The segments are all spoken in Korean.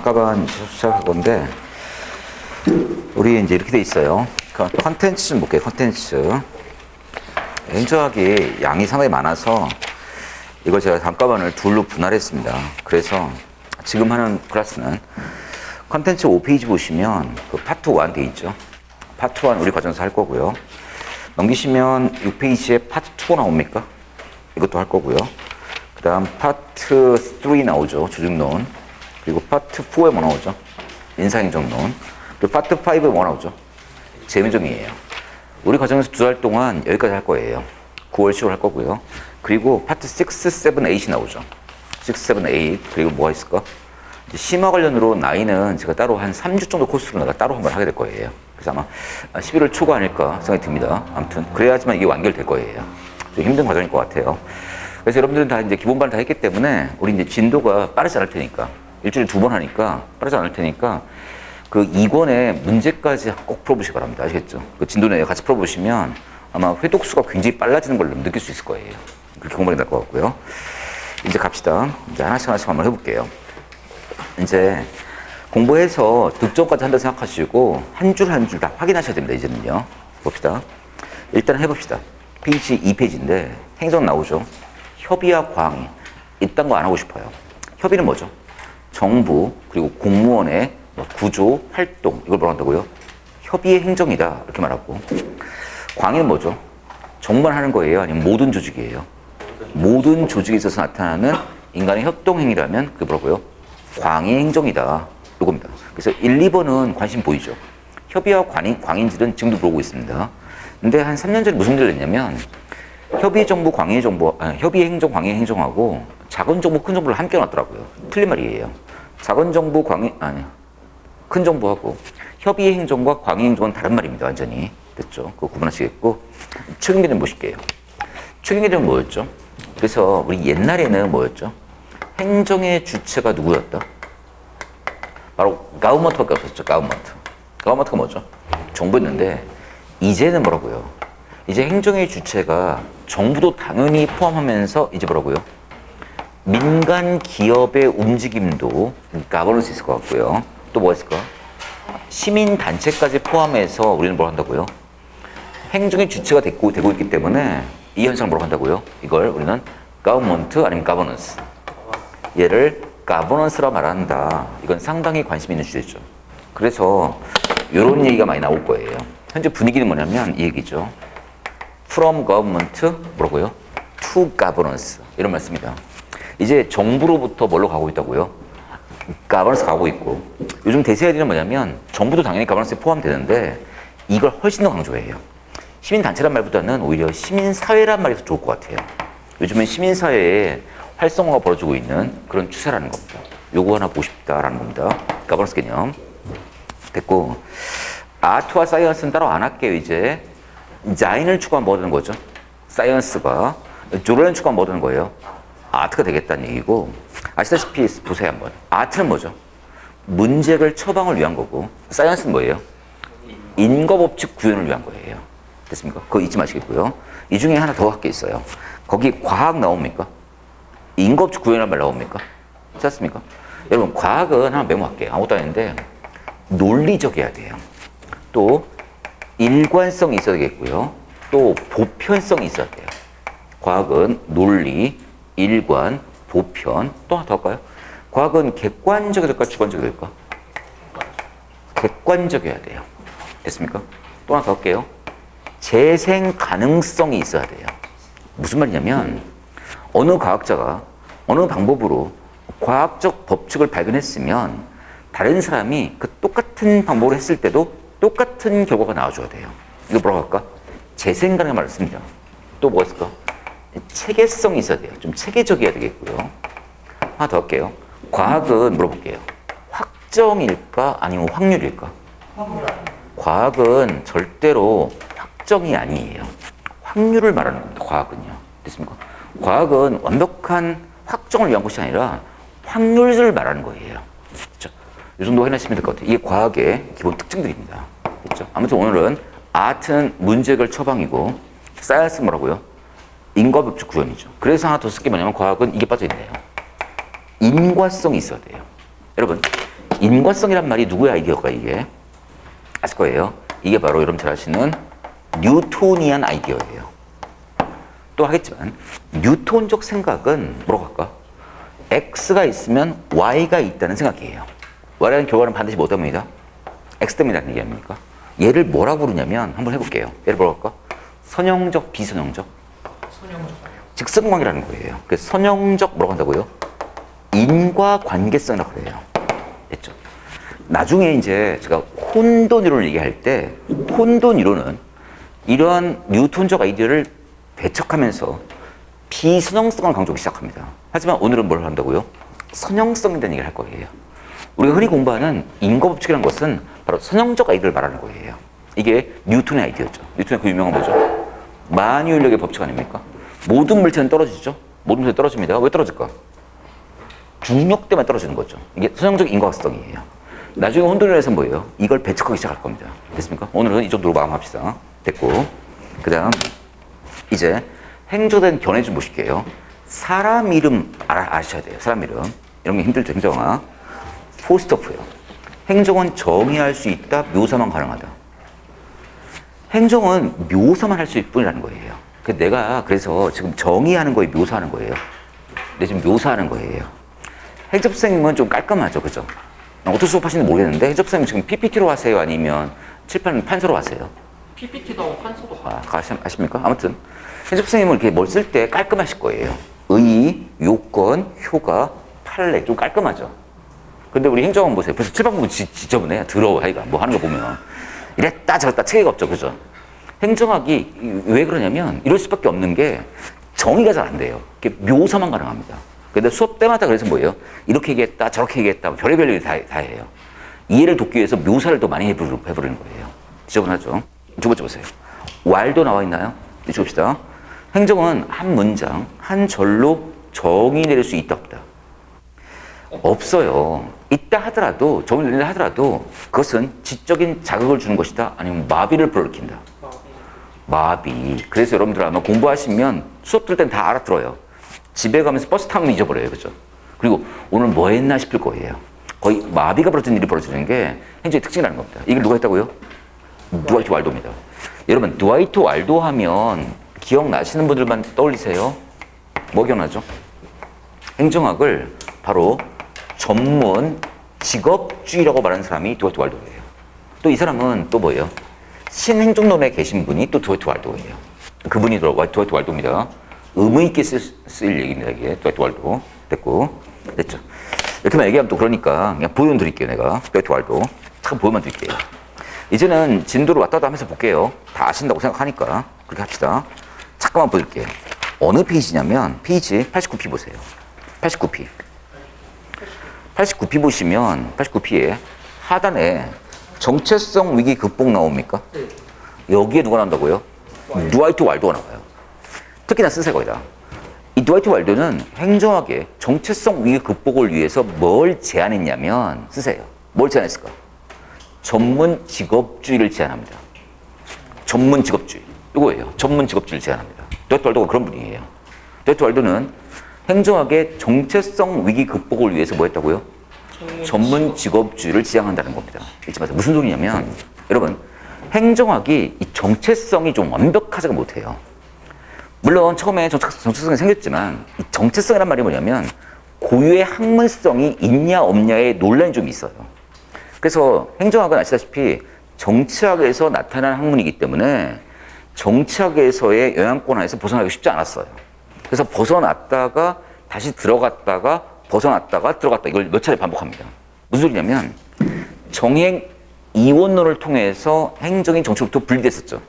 단가반 시작할 건데, 우리 이제 이렇게 돼 있어요. 컨텐츠 좀 볼게요. 컨텐츠. 행정학이 양이 상당히 많아서 이걸 제가 단가반을 둘로 분할했습니다. 그래서 지금 하는 클래스는 컨텐츠 5페이지 보시면 그 파트 1 돼 있죠. 파트 1 우리 과정에서 할 거고요. 넘기시면 6페이지에 파트 2가 나옵니까? 이것도 할 거고요. 그 다음 파트 3 나오죠. 조직론. 그리고 파트 4에 뭐 나오죠? 인사행정론. 그리고 파트 5에 뭐 나오죠? 재무정의예요. 우리 과정에서 2달 동안 여기까지 할 거예요. 9월, 10월 할 거고요. 그리고 파트 6, 7, 8이 나오죠. 6, 7, 8. 그리고 뭐가 있을까? 심화 관련으로 9은 제가 따로 한 3주 정도 코스로 내가 따로 한번 하게 될 거예요. 그래서 아마 11월 초가 아닐까 생각이 듭니다. 아무튼 그래야지만 이게 완결될 거예요. 좀 힘든 과정일 것 같아요. 그래서 여러분들은 다 이제 기본반을 다 했기 때문에 우리 이제 진도가 빠르지 않을 테니까 일주일에 2번 하니까 빠르지 않을 테니까 그 2권의 문제까지 꼭 풀어보시기 바랍니다. 아시겠죠? 그 진도 내에 같이 풀어보시면 아마 회독수가 굉장히 빨라지는 걸 느낄 수 있을 거예요. 그렇게 공부하게 될 것 같고요. 이제 갑시다. 이제 하나씩 한번 해볼게요. 이제 공부해서 득점까지 한다 생각하시고 한 줄 한 줄 다 확인하셔야 됩니다. 이제는요. 봅시다. 일단 해봅시다. 페이지 2페이지인데 행정 나오죠. 협의와 과항이 이딴 거 안 하고 싶어요. 협의는 뭐죠? 정부 그리고 공무원의 구조, 활동 이걸 뭐라 한다고요? 협의의 행정이다 이렇게 말하고 광의는 뭐죠? 정부만 하는 거예요? 아니면 모든 조직이에요? 모든 조직에 있어서 나타나는 인간의 협동행위라면 그게 뭐라고요? 광의 행정이다 이겁니다. 그래서 1, 2번은 관심 보이죠? 협의와 광인질은 지금도 물어보고 있습니다. 근데 한 3년 전에 무슨 일을 했냐면 협의 정부, 광의 정부, 협의 행정, 광의 행정하고 작은 정부, 큰 정부를 함께 놨더라고요. 틀린 말이에요. 작은 정부, 큰 정부하고 협의 행정과 광의 행정은 다른 말입니다. 완전히. 됐죠? 그거 구분하시겠고. 최근 개념 보실게요. 최근 개념은 뭐였죠? 그래서 우리 옛날에는 뭐였죠? 행정의 주체가 누구였다? 바로 가우먼트밖에 없었죠. 가우먼트. 가우먼트가 뭐죠? 정부였는데 이제는 뭐라고요? 이제 행정의 주체가 정부도 당연히 포함하면서 이제 뭐라고요? 민간 기업의 움직임도 가버넌스 있을 것 같고요. 또 뭐가 있을까? 시민 단체까지 포함해서 우리는 뭘 한다고요? 행정의 주체가 되고 있기 때문에 이 현상을 뭐라고 한다고요? 이걸 우리는 가버먼트 아니면 가버넌스. 얘를 가버넌스라 말한다. 이건 상당히 관심 있는 주제죠. 그래서 이런 얘기가 많이 나올 거예요. 현재 분위기는 뭐냐면 이 얘기죠. From government 뭐라고요? To governance 이런 말씀입니다. 이제 정부로부터 뭘로 가고 있다고요? 가버넌스 가고 있고 요즘 대세아이디는 뭐냐면 정부도 당연히 가버넌스에 포함되는데 이걸 훨씬 더 강조해요. 시민단체란 말보다는 오히려 시민사회란 말이 더 좋을 것 같아요. 요즘은 시민사회에 활성화가 벌어지고 있는 그런 추세라는 겁니다. 요거 하나 보고 싶다라는 겁니다. 가버넌스 개념 됐고 아트와 사이언스는 따로 안 할게요. 이제 자인을 추구하면 뭐 되는 거죠? 사이언스가 조론을 추구하면 뭐 되는 거예요? 아트가 되겠다는 얘기고 아시다시피 보세요 한번. 아트는 뭐죠? 문제를 처방을 위한 거고 사이언스는 뭐예요? 인과법칙 구현을 위한 거예요. 됐습니까? 그거 잊지 마시겠고요. 이 중에 하나 더 할 게 있어요. 거기 과학 나옵니까? 인과법칙 구현이라는 말 나옵니까? 찾습니까? 여러분 과학은 하나 메모할게요. 아무것도 아닌데 논리적이어야 돼요. 또 일관성이 있어야 되겠고요. 또 보편성이 있어야 돼요. 과학은 논리, 일관, 보편, 또 하나 더 할까요? 과학은 객관적이 될까, 주관적이 될까? 객관적이어야 돼요. 됐습니까? 또 하나 더 할게요. 재생 가능성이 있어야 돼요. 무슨 말이냐면 어느 과학자가 어느 방법으로 과학적 법칙을 발견했으면 다른 사람이 그 똑같은 방법을 했을 때도 똑같은 결과가 나와줘야 돼요. 이거 뭐라고 할까? 재생 가능한 말을 씁니다. 또 뭐가 있을까? 체계성이 있어야 돼요. 좀 체계적이어야 되겠고요. 하나 더 할게요. 과학은 물어볼게요. 확정일까? 아니면 확률일까? 과학은 절대로 확정이 아니에요. 확률을 말하는 겁니다. 과학은요. 됐습니까? 과학은 완벽한 확정을 위한 것이 아니라 확률을 말하는 거예요. 그렇죠? 이 정도 해내시면 될 것 같아요. 이게 과학의 기본 특징들입니다. 그렇죠? 아무튼 오늘은 아트는 문제 해결 처방이고 사이언스 뭐라고요? 인과법칙 구현이죠. 그래서 하나 더 쓸 게 뭐냐면 과학은 이게 빠져있네요. 인과성이 있어야 돼요. 여러분 인과성이란 말이 누구의 아이디어가 이게? 아실 거예요. 이게 바로 여러분 잘 아시는 뉴토니안 아이디어예요. 또 하겠지만 뉴턴적 생각은 뭐라고 할까? X가 있으면 Y가 있다는 생각이에요. Y라는 결과는 반드시 뭐 때문이다? X 때문이라는 얘기 아닙니까? 얘를 뭐라고 부르냐면 한번 해볼게요. 얘를 뭐라고 할까? 선형적, 비선형적? 선형적. 직선관계라는 거예요. 그래서 선형적 뭐라고 한다고요? 인과관계성이라고 그래요. 됐죠? 나중에 이제 제가 혼돈 이론을 얘기할 때 혼돈 이론은 이러한 뉴턴적 아이디어를 배척하면서 비선형성을 강조하기 시작합니다. 하지만 오늘은 뭘 한다고요? 선형성에 대한 얘기를 할 거예요. 우리가 흔히 공부하는 인과법칙이라는 것은 바로 선형적 아이디어를 말하는 거예요. 이게 뉴턴의 아이디어죠. 뉴턴의 그 유명한 뭐죠? 만유인력의 법칙 아닙니까? 모든 물체는 떨어지죠? 모든 물체는 떨어집니다. 왜 떨어질까? 중력 때문에 떨어지는 거죠. 이게 선형적 인과성이에요. 나중에 혼돈이론에서 뭐예요? 이걸 배척하기 시작할 겁니다. 됐습니까? 오늘은 이 정도로 마감합시다. 됐고, 그 다음 이제 행조된 견해 좀 보실게요. 사람 이름 아셔야 돼요. 사람 이름. 이런 게 힘들죠, 행정아. 포스터프요. 행정은 정의할 수 있다, 묘사만 가능하다. 행정은 묘사만 할 수 있을 뿐이라는 거예요. 내가 그래서 지금 정의하는 거에 묘사하는 거예요. 내 지금 묘사하는 거예요. 행정 선생님은 좀 깔끔하죠, 그죠? 어떻게 수업하시는지 모르겠는데 행정 선생님 지금 PPT로 하세요, 아니면 칠판 판서로 하세요? PPT도 하고 판서도 하고. 아십니까? 아무튼 행정 선생님은 이렇게 뭘 쓸 때 깔끔하실 거예요. 의, 요건, 효과, 판례 좀 깔끔하죠. 근데 우리 행정은 보세요. 벌써 칠판 보면 지저분해. 더러워, 하여가 뭐 하는 거 보면 이랬다 저랬다 체계가 없죠, 그죠? 행정학이 왜 그러냐면 이럴 수밖에 없는 게 정의가 잘 안 돼요. 이렇게 묘사만 가능합니다. 근데 수업 때마다 그래서 뭐예요? 이렇게 얘기했다, 저렇게 얘기했다, 별의별 얘기 다 해요. 이해를 돕기 위해서 묘사를 더 많이 해버리는 거예요. 지저분하죠? 두 번째 보세요. 왈도 나와 있나요? 이쪽 봅시다. 행정은 한 문장, 한 절로 정의 내릴 수 있다, 없다? 없어요. 있다 하더라도, 정의 내린다 하더라도 그것은 지적인 자극을 주는 것이다, 아니면 마비를 불러일으킨다. 마비. 그래서 여러분들 아마 공부하시면 수업 들 땐 다 알아들어요. 집에 가면서 버스 타면 잊어버려요. 그죠? 그리고 오늘 뭐 했나 싶을 거예요. 거의 마비가 벌어지는 일이 벌어지는 게 행정의 특징이라는 겁니다. 이걸 누가 했다고요? 드와이트 왈도입니다. 여러분, 드와이트 왈도 하면 기억나시는 분들만 떠올리세요. 뭐 기억나죠? 행정학을 바로 전문 직업주의라고 말하는 사람이 드와이트 왈도예요. 또 이 사람은 또 뭐예요? 신행정론에 계신 분이 또 드와이트 왈도예요. 그분이 드와이트 왈도입니다. 의미 있게 쓸 얘기입니다, 이게. 드와이트 왈도. 됐고. 됐죠. 이렇게만 얘기하면 또 그러니까 그냥 보여만 드릴게요, 내가. 드와이트 왈도. 잠깐 보여만 드릴게요. 이제는 진도를 왔다 갔다 하면서 볼게요. 다 아신다고 생각하니까. 그렇게 합시다. 잠깐만 보여드릴게요. 어느 페이지냐면, 페이지 89피 보세요. 89피. 89피 보시면, 89피에 하단에 정체성 위기 극복 나옵니까? 네. 여기에 누가 나온다고요? 드와이트 왈도가 나와요. 특히나 쓰세요, 거기다. 이 드와이트 왈도는 행정학의 정체성 위기 극복을 위해서 뭘 제안했냐면, 쓰세요. 뭘 제안했을까? 전문 직업주의를 제안합니다. 전문 직업주의. 이거예요. 전문 직업주의를 제안합니다. 드와이트 왈도가 그런 분이에요. 드와이트 왈도는 행정학의 정체성 위기 극복을 위해서 뭐 했다고요? 전문 직업주의를 지향한다는 겁니다. 잊지 마세요. 무슨 소리냐면, 여러분, 행정학이 이 정체성이 좀 완벽하지가 못해요. 물론 처음에 정체성이 생겼지만, 이 정체성이란 말이 뭐냐면, 고유의 학문성이 있냐 없냐의 논란이 좀 있어요. 그래서 행정학은 아시다시피 정치학에서 나타난 학문이기 때문에 정치학에서의 영향권 하에서 벗어나기 쉽지 않았어요. 그래서 벗어났다가 다시 들어갔다가 벗어났다가 들어갔다, 이걸 몇 차례 반복합니다. 무슨 소리냐면 정행 이원론을 통해서 행정이 정치로부터 분리됐었죠.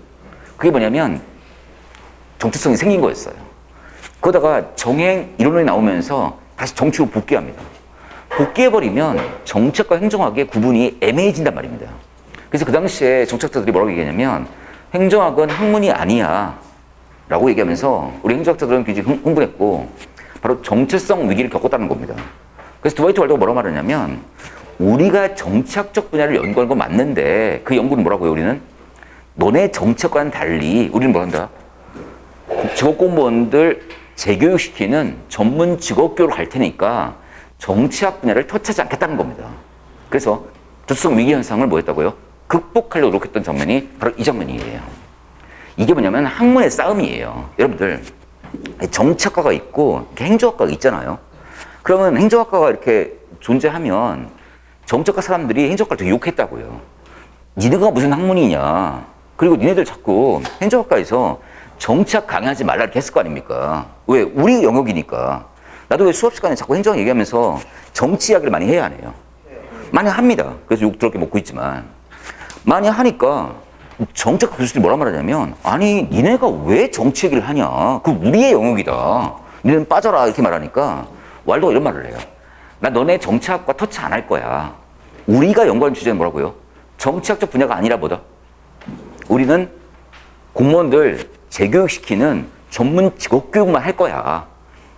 그게 뭐냐면 정체성이 생긴 거였어요. 그러다가 정행 이론이 나오면서 다시 정치로 복귀합니다. 복귀해버리면 정책과 행정학의 구분이 애매해진단 말입니다. 그래서 그 당시에 정책자들이 뭐라고 얘기했냐면 행정학은 학문이 아니야 라고 얘기하면서 우리 행정학자들은 굉장히 흥분했고 바로 정체성 위기를 겪었다는 겁니다. 그래서 드와이트 왈도가 뭐라고 말하냐면 우리가 정치학적 분야를 연구하는 건 맞는데 그 연구는 뭐라고요, 우리는? 너네 정책과는 달리 우리는 뭐 한다? 직업공무원들 재교육시키는 전문 직업교육을 갈 테니까 정치학 분야를 터치하지 않겠다는 겁니다. 그래서 저출생 위기 현상을 뭐 했다고요? 극복하려고 노력했던 장면이 바로 이 장면이에요. 이게 뭐냐면 학문의 싸움이에요. 여러분들 정치학과가 있고 행정학과가 있잖아요. 그러면 행정학과가 이렇게 존재하면 정치학과 사람들이 행정학과를 되게 욕했다고요. 니네가 무슨 학문이냐. 그리고 니네들 자꾸 행정학과에서 정치학 강의하지 말라 이렇게 했을 거 아닙니까? 왜? 우리 영역이니까. 나도 왜 수업 시간에 자꾸 행정 얘기하면서 정치 이야기를 많이 해야 하네요. 많이 합니다. 그래서 욕 더럽게 먹고 있지만. 많이 하니까 정치학 교수들이 뭐라 말하냐면 아니 니네가 왜 정치 얘기를 하냐. 그 우리의 영역이다. 니네는 빠져라 이렇게 말하니까 왈도가 이런 말을 해요. 나 너네 정치학과 터치 안 할 거야. 우리가 연구하는 주제는 뭐라고요? 정치학적 분야가 아니라 뭐다? 우리는 공무원들 재교육시키는 전문 직업교육만 할 거야.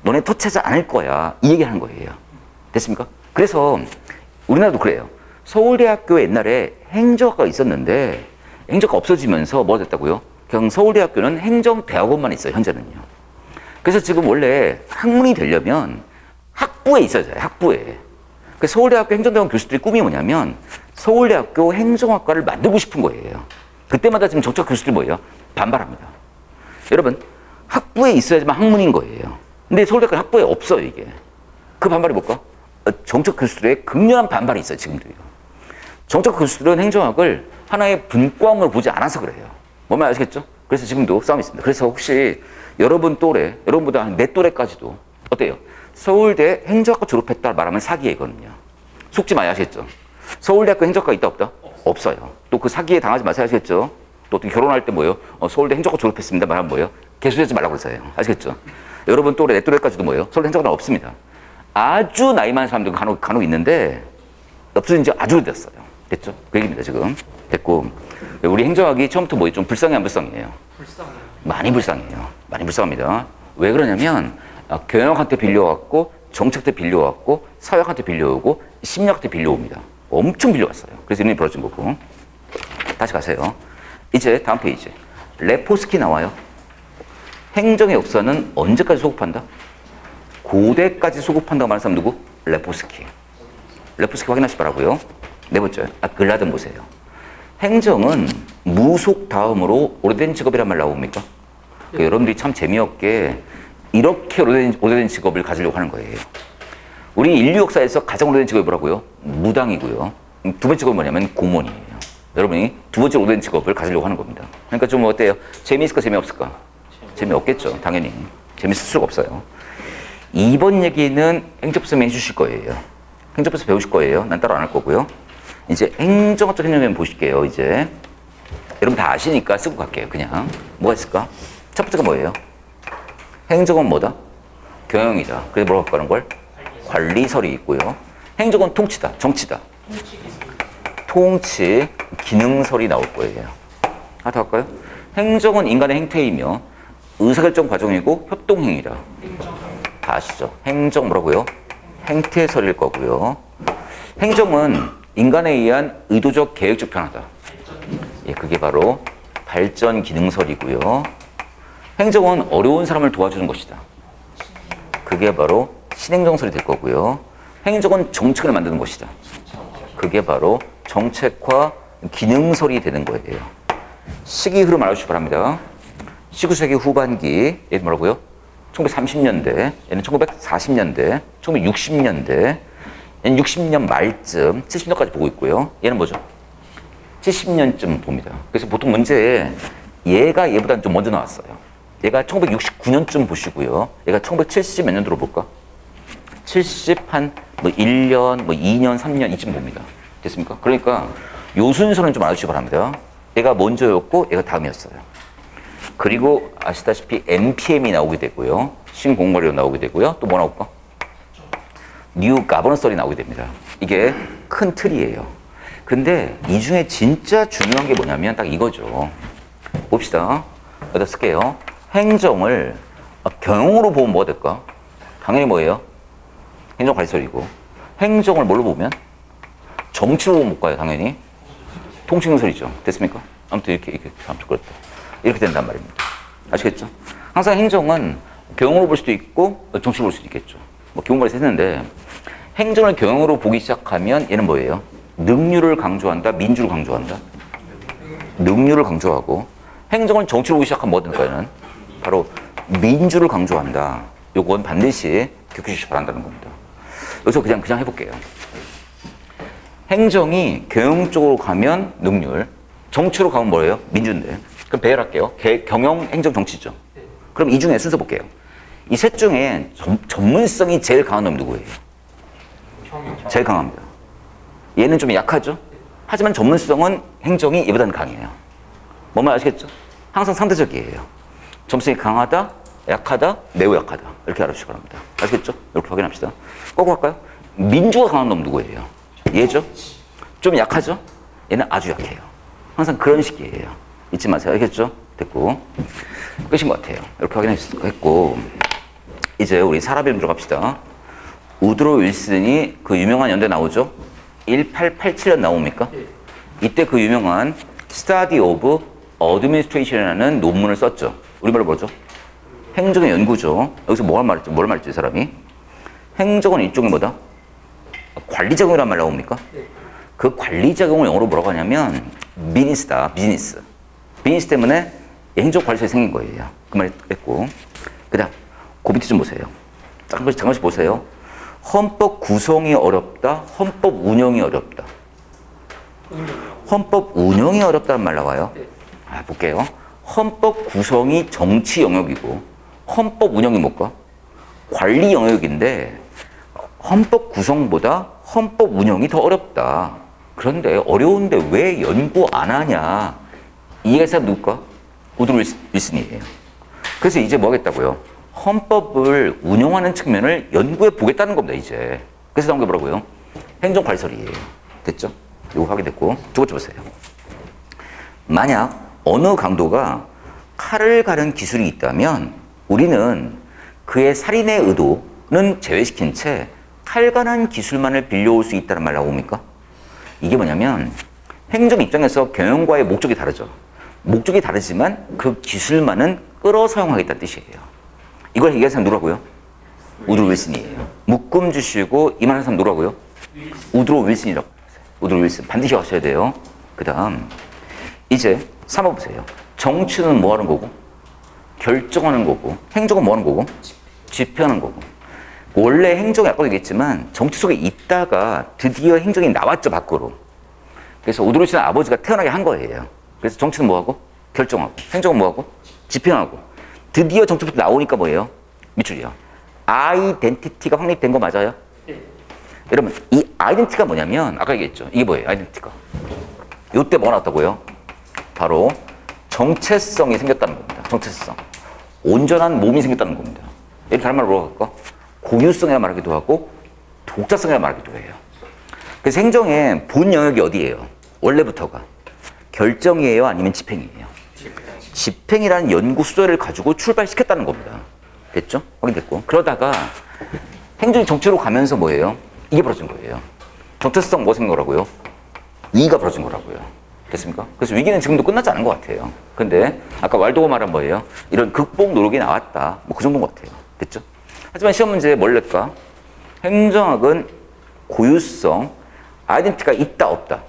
너네 터치하지 않을 거야. 이 얘기하는 거예요. 됐습니까? 그래서 우리나라도 그래요. 서울대학교에 옛날에 행정학과가 있었는데 행정학과 없어지면서 뭐가 됐다고요? 그냥 서울대학교는 행정대학원만 있어요. 현재는요. 그래서 지금 원래 학문이 되려면 학부에 있어야 돼요. 학부에. 그래서 서울대학교 행정대학원 교수들의 꿈이 뭐냐면 서울대학교 행정학과를 만들고 싶은 거예요. 그때마다 지금 정책 교수들이 뭐예요? 반발합니다. 여러분 학부에 있어야지만 학문인 거예요. 근데 서울대학교 학부에 없어요 이게. 그 반발이 뭘까? 정책 교수들의 극렬한 반발이 있어요 지금도요. 정책 교수들은 행정학을 하나의 분과목으로 보지 않아서 그래요. 뭔 말 아시겠죠? 그래서 지금도 싸움이 있습니다. 그래서 혹시 여러분 또래, 여러분보다 한 내 또래까지도 어때요? 서울대 행정학과 졸업했다 말하면 사기이거든요. 속지 마야 아시겠죠? 서울대학교 행정학과 있다 없다? 없어요. 또 그 사기에 당하지 마세요 아시겠죠? 또 어떻게 결혼할 때 뭐예요? 서울대 행정학과 졸업했습니다 말하면 뭐예요? 개수되지 말라고 그러세요. 아시겠죠? 여러분 또래, 내 또래까지도 뭐예요? 서울대 행정학과는 없습니다. 아주 나이 많은 사람들 간혹 있는데 없어진 지 아주 오래됐어요. 됐죠? 그 얘기입니다 지금. 됐고 우리 행정학이 처음부터 뭐예요? 좀 불쌍해 안 불쌍해요? 불쌍해요. 많이 불쌍해요. 많이 불쌍합니다. 왜 그러냐면 경영학한테 빌려왔고 정책한테 빌려왔고 사회학한테 빌려오고 심리학한테 빌려옵니다. 엄청 빌려왔어요. 그래서 이런 일이 벌어진 거고. 다시 가세요. 이제 다음 페이지. 레포스키 나와요. 행정의 역사는 언제까지 소급한다? 고대까지 소급한다고 말하는 사람 누구? 레포스키. 레포스키 확인하시 바라고요. 네 번째, 글라든 보세요. 행정은 무속 다음으로 오래된 직업이란 말 나옵니까? 그러니까 여러분들이 참 재미없게 이렇게 오래된 직업을 가지려고 하는 거예요. 우리 인류 역사에서 가장 오래된 직업이 뭐라고요? 무당이고요. 두 번째 직업은 뭐냐면 공무원이에요. 여러분이 두 번째 오래된 직업을 가지려고 하는 겁니다. 그러니까 좀 어때요? 재미있을까 재미없을까? 재미없겠죠. 당연히. 재밌을 수가 없어요. 이번 얘기는 행정법쌤이 해주실 거예요. 행정법에서 배우실 거예요. 난 따로 안 할 거고요. 이제 행정학적 행정면 보실게요. 이제 여러분 다 아시니까 쓰고 갈게요. 그냥 뭐가 있을까? 첫 번째가 뭐예요? 행정은 뭐다? 경영이다. 그래서 뭐라고 하는 걸? 관리설이 있고요. 행정은 통치다. 정치다. 통치, 기능설이 나올 거예요. 하나 더 할까요? 행정은 인간의 행태이며 의사결정 과정이고 협동행위다. 다 아시죠? 행정 뭐라고요? 행태설일 거고요. 행정은 인간에 의한 의도적 계획적 변화다. 예, 그게 바로 발전 기능설이고요. 행정은 어려운 사람을 도와주는 것이다. 그게 바로 신행정설이 될 거고요. 행정은 정책을 만드는 것이다. 그게 바로 정책화 기능설이 되는 거예요. 시기 흐름 알아주시기 바랍니다. 19세기 후반기, 얘는 뭐라고요? 1930년대, 얘는 1940년대, 1960년대, 얘는 60년 말쯤, 70년까지 보고 있고요. 얘는 뭐죠? 70년쯤 봅니다. 그래서 보통 문제에 얘가 얘보다는 좀 먼저 나왔어요. 얘가 1969년쯤 보시고요. 얘가 1970 몇 년도로 볼까? 70 한 뭐 1년, 뭐 2년, 3년 이쯤 봅니다. 됐습니까? 그러니까 요 순서는 좀 알아주시기 바랍니다. 얘가 먼저였고 얘가 다음이었어요. 그리고 아시다시피 NPM이 나오게 되고요. 신공무원료 나오게 되고요. 또 뭐 나올까? 뉴 가버넌스설이 나오게 됩니다. 이게 큰 틀이에요. 근데 이 중에 진짜 중요한 게 뭐냐면 딱 이거죠. 봅시다. 여기다 쓸게요. 행정을 경영으로 보면 뭐가 될까? 당연히 뭐예요? 행정관리설이고. 행정을 뭘로 보면? 정치로 보면 못 가요, 당연히. 통칭설이죠. 됐습니까? 아무튼 이렇게 아무튼 그렇다. 이렇게 된단 말입니다. 아시겠죠? 항상 행정은 경영으로 볼 수도 있고 정치로 볼 수도 있겠죠. 뭐 기본관리에서 했는데 행정을 경영으로 보기 시작하면 얘는 뭐예요? 능률을 강조한다, 민주를 강조한다? 능률을 강조하고 행정은 정치로 오기 시작하면 뭐 될까요? 바로 민주를 강조한다. 요건 반드시 기억해 주시기 바란다는 겁니다. 여기서 그냥 해볼게요. 행정이 경영 쪽으로 가면 능률, 정치로 가면 뭐예요? 민주인데. 그럼 배열할게요. 경영, 행정, 정치죠. 그럼 이 중에 순서 볼게요. 이 셋 중에 전문성이 제일 강한 놈이 누구예요? 제일 강합니다. 얘는 좀 약하죠? 하지만 전문성은 행정이 얘보다는 강해요. 뭔 말 아시겠죠? 항상 상대적이에요. 전문성이 강하다, 약하다, 매우 약하다. 이렇게 알아주시기 바랍니다. 아시겠죠? 이렇게 확인합시다. 거꾸로 할까요? 민주가 강한 놈 누구예요? 얘죠? 좀 약하죠? 얘는 아주 약해요. 항상 그런 식이에요. 잊지 마세요. 알겠죠? 됐고. 끝인 것 같아요. 이렇게 확인했고. 이제 우리 사람 이름 들어갑시다. 우드로 윌슨이 그 유명한 연대 나오죠? 1887년 나옵니까? 이때 그 유명한 Study of Administration이라는 논문을 썼죠. 우리말로 뭐죠? 행정의 연구죠. 여기서 뭘 말했죠, 이 사람이? 행정은 일종의 뭐다? 관리작용이란 말 나옵니까? 그 관리작용을 영어로 뭐라고 하냐면 비즈니스다, 비즈니스. 비즈니스 때문에 행정관리처이 생긴 거예요. 그 말 했고. 그 다음, 그 밑에 좀 보세요. 잠깐씩 보세요. 헌법 구성이 어렵다, 헌법 운영이 어렵다. 헌법 운영이 어렵다는 말 나와요. 볼게요. 헌법 구성이 정치 영역이고 헌법 운영이 뭘까? 관리 영역인데 헌법 구성보다 헌법 운영이 더 어렵다. 그런데 어려운데 왜 연구 안 하냐? 이해할 사람 누굴까? 우드로 윌슨이에요. 그래서 이제 뭐 하겠다고요? 헌법을 운영하는 측면을 연구해 보겠다는 겁니다, 이제. 그래서 나온 게 뭐라고요? 행정관리설이에요. 됐죠? 이거 확인됐고. 두 번째 보세요. 만약 어느 강도가 칼을 가른 기술이 있다면 우리는 그의 살인의 의도는 제외시킨 채 칼 가는 기술만을 빌려올 수 있다는 말 나옵니까? 이게 뭐냐면 행정 입장에서 경영과의 목적이 다르죠. 목적이 다르지만 그 기술만은 끌어 사용하겠다는 뜻이에요. 이걸 얘기하는 사람 누구라고요? 우드로 윌슨이에요. 묶음 주시고 이만한 사람 누구라고요? 우드로 윌슨이라고. 우드로 윌슨. 반드시 하셔야 돼요. 그 다음 이제 3번 보세요. 정치는 뭐 하는 거고? 결정하는 거고. 행정은 뭐 하는 거고? 집행하는 거고. 원래 행정이 아까도 얘기했지만 정치 속에 있다가 드디어 행정이 나왔죠, 밖으로. 그래서 우드로 윌슨의 아버지가 태어나게 한 거예요. 그래서 정치는 뭐 하고? 결정하고. 행정은 뭐 하고? 집행하고. 드디어 정치부터 나오니까 뭐예요? 밑줄이요. 아이덴티티가 확립된 거 맞아요? 여러분, 이 아이덴티티가 뭐냐면 아까 얘기했죠. 이게 뭐예요? 아이덴티티가. 이때 뭐가 나왔다고요? 바로 정체성이 생겼다는 겁니다. 정체성. 온전한 몸이 생겼다는 겁니다. 이렇게 다른 말로 할까? 고유성이라 말하기도 하고 독자성이라 말하기도 해요. 그래서 행정의 본 영역이 어디예요? 원래부터가 결정이에요? 아니면 집행이에요? 집행이라는 연구 수조를 가지고 출발시켰다는 겁니다. 됐죠? 확인됐고. 그러다가 행정이 정치로 가면서 뭐예요? 이게 벌어진 거예요. 정체성 뭐 생긴 거라고요? 위기가 벌어진 거라고요. 됐습니까? 그래서 위기는 지금도 끝나지 않은 것 같아요. 근데 아까 왈도가 말한 뭐예요? 이런 극복 노력이 나왔다. 뭐 그 정도인 것 같아요. 됐죠? 하지만 시험 문제에 뭘 낼까? 행정학은 고유성, 아이덴티티가 있다 없다?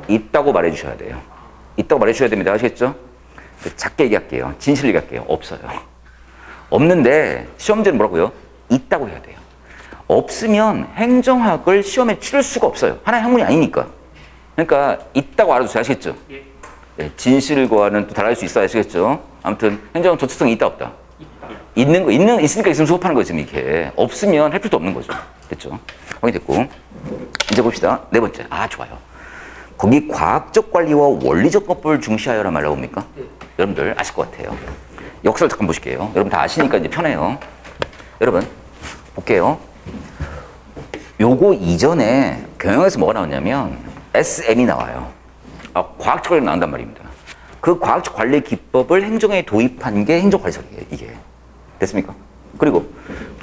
있다고 말해 주셔야 돼요. 있다고 말해 주셔야 됩니다. 아시겠죠? 작게 얘기할게요. 진실 얘기할게요. 없어요. 없는데 시험 문제는 뭐라고요? 있다고 해야 돼요. 없으면 행정학을 시험에 치를 수가 없어요. 하나의 학문이 아니니까. 그러니까 있다고 알아두세요. 아시겠죠? 네, 진실과는 또 다를 수 있어야 아시겠죠? 아무튼 행정학 정체성이 있다 없다? 있으니까 있으면 수업하는 거죠. 지금 이렇게. 없으면 할 필요도 없는 거죠. 됐죠? 확인됐고. 이제 봅시다. 네 번째. 좋아요. 거기 과학적 관리와 원리적 것법을 중시하여라 말 나옵니까? 여러분들 아실 것 같아요. 역사를 잠깐 보실게요. 여러분 다 아시니까 이제 편해요. 여러분 볼게요. 요거 이전에 경영에서 뭐가 나왔냐면 SM이 나와요. 과학적 관리 나온단 말입니다. 그 과학적 관리 기법을 행정에 도입한 게 행정관리설이에요. 이게. 됐습니까? 그리고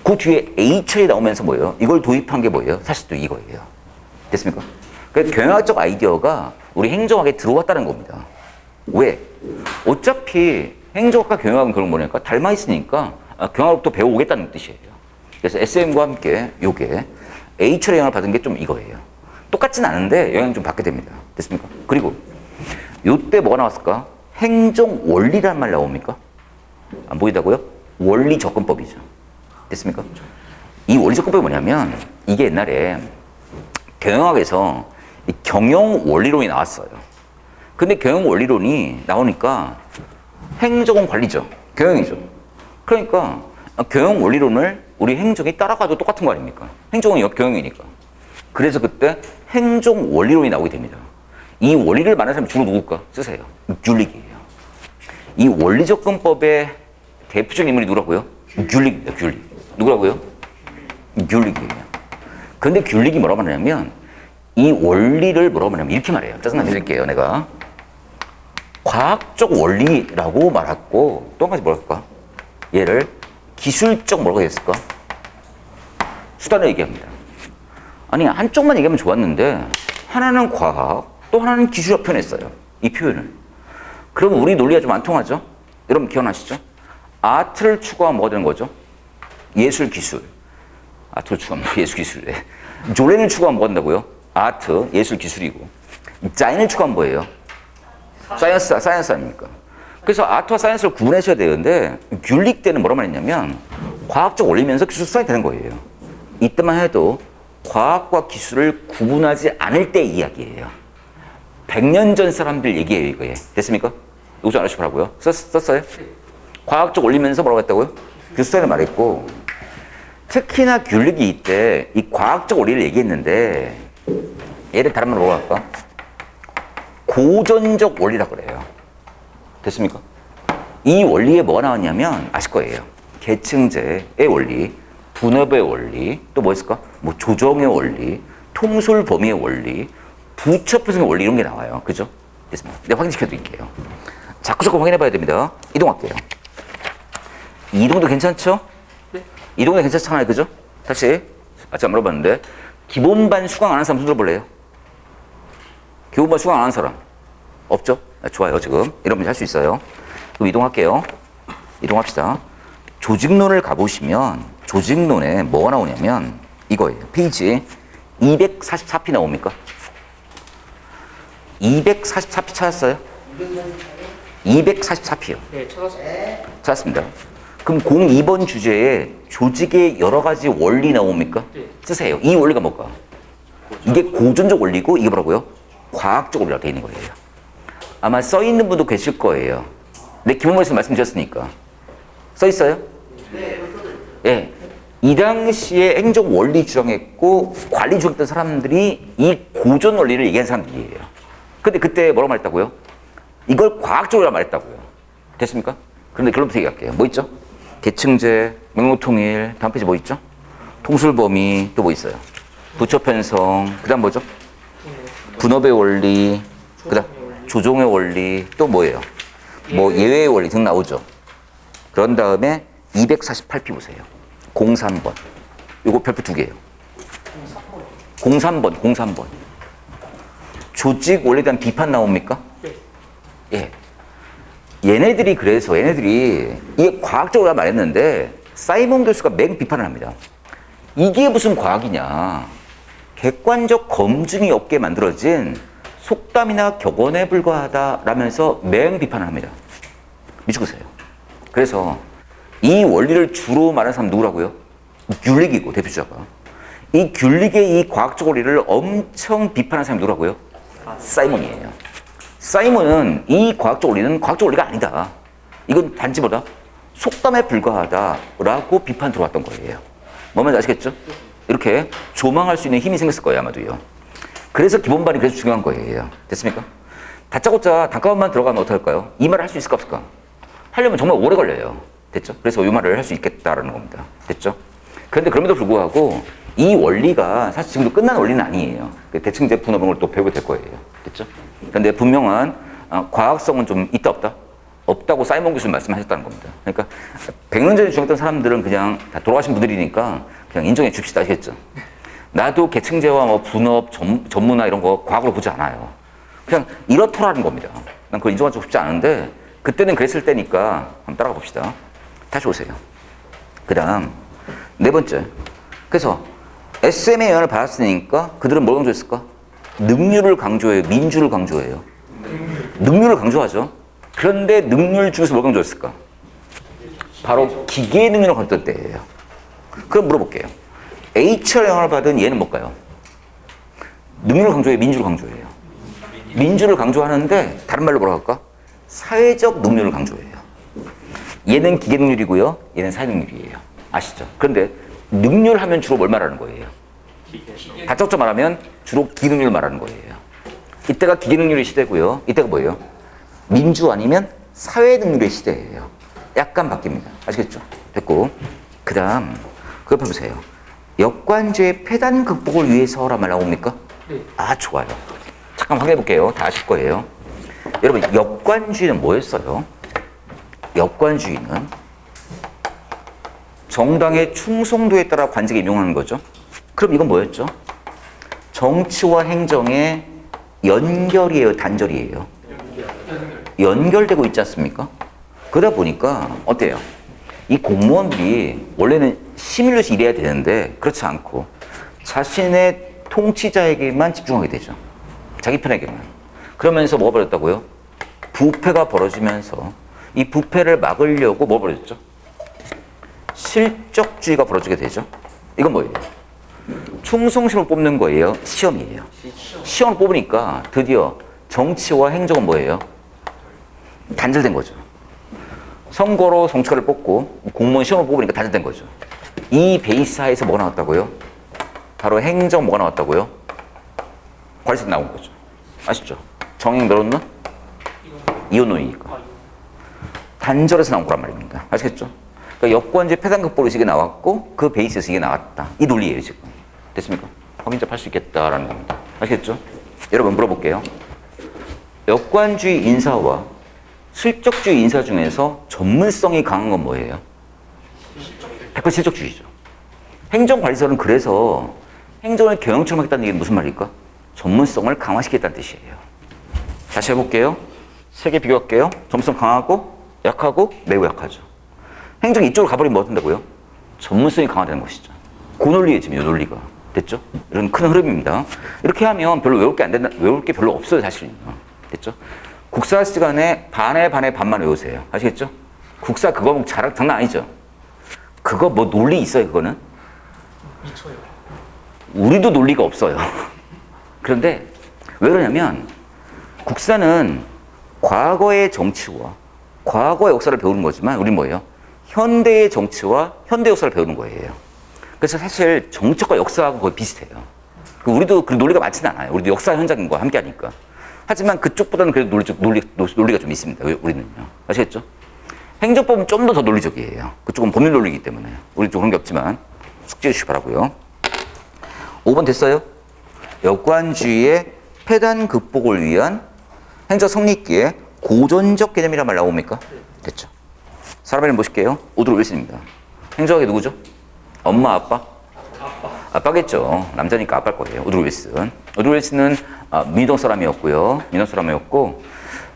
그 뒤에 H처리 나오면서 뭐예요? 이걸 도입한 게 뭐예요? 사실 또 이거예요. 됐습니까? 그러니까 경영학적 아이디어가 우리 행정학에 들어왔다는 겁니다. 왜? 어차피 행정학과 경영학은 그런 거니까 닮아 있으니까 경영학도 배워오겠다는 뜻이에요. 그래서 SM과 함께 요게 H처리 영향을 받은 게 좀 이거예요. 똑같진 않은데 영향 좀 받게 됩니다. 됐습니까? 그리고 요때 뭐가 나왔을까? 행정 원리란 말 나옵니까? 안 보이다고요? 원리 접근법이죠. 됐습니까? 이 원리 접근법이 뭐냐면 이게 옛날에 경영학에서 이 경영 원리론이 나왔어요. 근데 경영 원리론이 나오니까 행정은 관리죠. 경영이죠. 그러니까 경영 원리론을 우리 행정이 따라가도 똑같은 거 아닙니까? 행정은 경영이니까. 그래서 그때 행정 원리론이 나오게 됩니다. 이 원리를 말하는 사람이 주로 누굴까? 쓰세요. 귤릭이에요. 이 원리 접근법의 대표적인 인물이 누구라고요? 귤릭입니다. 귤릭. 누구라고요? 귤릭이에요. 근데 귤릭이 뭐라고 하냐면 이 원리를 뭐라고 하냐면 이렇게 말해요. 짜증나 드릴게요. 내가 과학적 원리라고 말했고 또 한 가지 뭐랄까? 얘를 기술적 뭐라고 했을까? 수단을 얘기합니다. 아니 한쪽만 얘기하면 좋았는데 하나는 과학 또 하나는 기술이라고 표현했어요. 이 표현을. 그럼 우리 논리가 좀 안 통하죠? 여러분 기억나시죠? 아트를 추구하면 뭐가 되는 거죠? 예술 기술. 아트를 추구하면 예술 기술이래. 조렌을 추구하면 뭐가 된다고요? 아트, 예술 기술이고. 자인을 추구하면 뭐예요? 사이언스 아닙니까? 그래서 아트와 사이언스를 구분하셔야 되는데 귤릭 때는 뭐라고 말했냐면 과학적 원리면서 기술 수단이 되는 거예요. 이때만 해도 과학과 기술을 구분하지 않을 때 이야기예요. 100년 전 사람들 얘기예요, 이거에. 됐습니까? 이거 좀 알아주시라고요. 썼어요? 과학적 원리면서 뭐라고 했다고요? 기술 수단을 말했고 특히나 귤릭이 이때 이 과학적 원리를 얘기했는데 얘를 다른 말로 뭐라고 할까? 고전적 원리라고 그래요. 됐습니까? 이 원리에 뭐가 나왔냐면 아실 거예요. 계층제의 원리, 분업의 원리, 또 뭐 있을까? 뭐 조정의 원리, 통솔 범위의 원리, 부처 편성의 원리 이런 게 나와요. 그죠? 됐습니다. 내가 확인시켜 드릴게요. 자꾸 확인해 봐야 됩니다. 이동할게요. 이동도 괜찮죠? 네. 이동도 괜찮잖아요. 그죠? 다시 아까 물어봤는데 기본반 수강 안 하는 사람 손 들어볼래요? 기본반 수강 안 하는 사람 없죠? 좋아요. 지금 이런 문제 할 수 있어요. 그럼 이동할게요. 이동합시다. 조직론을 가보시면 조직론에 뭐가 나오냐면 이거예요. 페이지 244피 나옵니까? 244피 찾았어요? 244피요. 네, 찾았습니다. 찾았습니다. 그럼 02번 주제에 조직의 여러 가지 원리 나옵니까? 네. 쓰세요. 이 원리가 뭘까? 이게 고전적 원리고 이게 뭐라고요? 과학적 원리라고 되어 있는 거예요. 아마 써 있는 분도 계실 거예요. 내 기본문에서 말씀드렸으니까. 써 있어요? 네. 예. 이 당시에 행정 원리 주장했고 관리 주장했던 사람들이 이 고전 원리를 얘기한 사람들이에요. 근데 그때 뭐라고 말했다고요? 이걸 과학적으로 말했다고요. 됐습니까? 그런데 결론부터 얘기할게요. 뭐 있죠? 계층제, 명목통일, 다음 페이지 뭐 있죠? 통술범위, 또 뭐 있어요? 부처 편성, 그 다음 뭐죠? 분업의 원리, 그 다음 조종의 원리, 또 뭐예요? 뭐 예외의 원리 등 나오죠. 그런 다음에 248피 보세요. 03번. 요거 별표 2개예요. 03번. 조직 원리에 대한 비판 나옵니까? 네. 예. 얘네들이 이게 과학적으로 말했는데 사이먼 교수가 맹 비판을 합니다. 이게 무슨 과학이냐. 객관적 검증이 없게 만들어진 속담이나 격언에 불과하다라면서 맹 비판을 합니다. 미치겠어요. 그래서 이 원리를 주로 말하는 사람 누구라고요? 귤릭이고 대표자가. 이 귤릭의 이 과학적 원리를 엄청 비판하는 사람이 누구라고요? 사이먼이에요. 사이먼은 이 과학적 원리는 과학적 원리가 아니다. 이건 단지 뭐다? 속담에 불과하다라고 비판 들어왔던 거예요. 뭐면 아시겠죠? 이렇게 조망할 수 있는 힘이 생겼을 거예요, 아마도요. 그래서 기본반이 그래서 중요한 거예요. 됐습니까? 다짜고짜 단가반만 들어가면 어떡할까요? 이 말을 할 수 있을까 없을까? 하려면 정말 오래 걸려요. 됐죠? 그래서 이 말을 할 수 있겠다라는 겁니다. 됐죠? 그런데 그럼에도 불구하고 이 원리가 사실 지금도 끝난 원리는 아니에요. 대칭제 분업을 또 배우게 될 거예요. 됐죠? 그런데 분명한 과학성은 좀 있다 없다? 없다고 사이먼 교수님 말씀하셨다는 겁니다. 그러니까 100년 전에 주장했던 사람들은 그냥 다 돌아가신 분들이니까 그냥 인정해 줍시다. 아시겠죠? 나도 계층제와 뭐 분업, 전문화 이런 거 과학으로 보지 않아요. 그냥 이렇더라는 겁니다. 난 그걸 인정하고 싶지 않은데 그때는 그랬을 때니까 한번 따라가 봅시다. 다시 오세요. 그 다음 네 번째. 그래서 SM의 영향을 받았으니까 그들은 뭘 강조했을까? 능률을 강조해요? 민주를 강조해요? 능률을 강조하죠. 그런데 능률 중에서 뭘 강조했을까? 바로 기계 능률을 강조할 때예요. 그럼 물어볼게요. H라 영향을 받은 얘는 뭘까요? 능률을 강조해요? 민주를 강조해요? 민주를 강조하는데 다른 말로 뭐라고 할까? 사회적 능률을 강조해요. 얘는 기계 능률이고요. 얘는 사회 능률이에요. 아시죠? 그런데 능률 하면 주로 뭘 말하는 거예요? 다적으로 말하면 주로 기계 능률을 말하는 거예요. 이때가 기계 능률의 시대고요. 이때가 뭐예요? 민주 아니면 사회 능률의 시대예요. 약간 바뀝니다. 아시겠죠? 됐고. 그 다음 그거 보세요. 역관주의 폐단 극복을 위해서란 말 나옵니까? 네. 아, 좋아요. 잠깐 확인해 볼게요. 다 아실 거예요. 여러분, 역관주의는 뭐였어요? 역관주의는 정당의 충성도에 따라 관직에 임용하는 거죠. 그럼 이건 뭐였죠? 정치와 행정의 연결이에요, 단절이에요? 연결되고 있지 않습니까? 그러다 보니까 어때요? 이 공무원들이 원래는 시민으로서 일해야 되는데 그렇지 않고 자신의 통치자에게만 집중하게 되죠. 자기 편에게만. 그러면서 뭐가 벌어졌다고요? 부패가 벌어지면서 이 부패를 막으려고 뭐가 벌어졌죠? 실적주의가 벌어지게 되죠. 이건 뭐예요? 충성심을 뽑는 거예요? 시험이에요? 시험을 뽑으니까 드디어 정치와 행정은 뭐예요? 단절된 거죠. 선거로 정치가를 뽑고 공무원 시험을 뽑으니까 단절된 거죠. 이 베이스하에서 뭐가 나왔다고요? 바로 행정 뭐가 나왔다고요? 관리세 나온 거죠. 아시죠? 정행 늘었나? 이혼론이니까. 단절해서 나온 거란 말입니다. 아시겠죠? 그러니까 여권제 폐단극복 의식이 나왔고 그 베이스에서 이게 나왔다. 이 논리예요, 지금. 됐습니까? 확인접할 수 있겠다라는 겁니다. 아시겠죠? 여러분 물어볼게요. 역관주의 인사와 실적주의 인사 중에서 전문성이 강한 건 뭐예요? 100% 실적주의죠. 행정관리사는 그래서 행정을 경영처럼 하겠다는 얘기는 무슨 말일까? 전문성을 강화시키겠다는 뜻이에요. 다시 해볼게요. 세 개 비교할게요. 전문성 강하고 약하고 매우 약하죠. 행정이 이쪽으로 가버리면 뭐 된다고요? 전문성이 강화되는 것이죠. 그 논리예요, 지금 이 논리가. 됐죠? 이런 큰 흐름입니다. 이렇게 하면 별로 외울 게 안 된다, 외울 게 별로 없어요, 사실은요. 됐죠? 국사 시간에 반에 반만 외우세요. 아시겠죠? 국사 그거 장난 아니죠? 그거 뭐 논리 있어요, 그거는? 미쳐요. 우리도 논리가 없어요. 그런데 왜 그러냐면 국사는 과거의 정치와 과거의 역사를 배우는 거지만 우리는 뭐예요? 현대의 정치와 현대 역사를 배우는 거예요. 그래서 사실 정치과 역사하고 거의 비슷해요. 우리도 그 논리가 많지는 않아요. 우리도 역사 현장과 함께 하니까. 하지만 그쪽보다는 그래도 논리가 좀 있습니다. 우리는요. 아시겠죠? 행정법은 좀 더 논리적이에요. 그쪽은 법률 논리이기 때문에. 우리 쪽 그런 게 없지만 숙지해 주시기 바라고요. 5번 됐어요? 역관주의의 폐단 극복을 위한 행정 성립기의 고전적 개념이란 말 나옵니까? 됐죠. 사람 이름 보실게요. 우드로 윌슨입니다. 행정학의 누구죠? 엄마, 아빠? 아빠겠죠. 남자니까 아빠일 거예요. 우드로 윌슨. 우드로 윌슨은 미동 사람이었고요. 미동 사람이었고,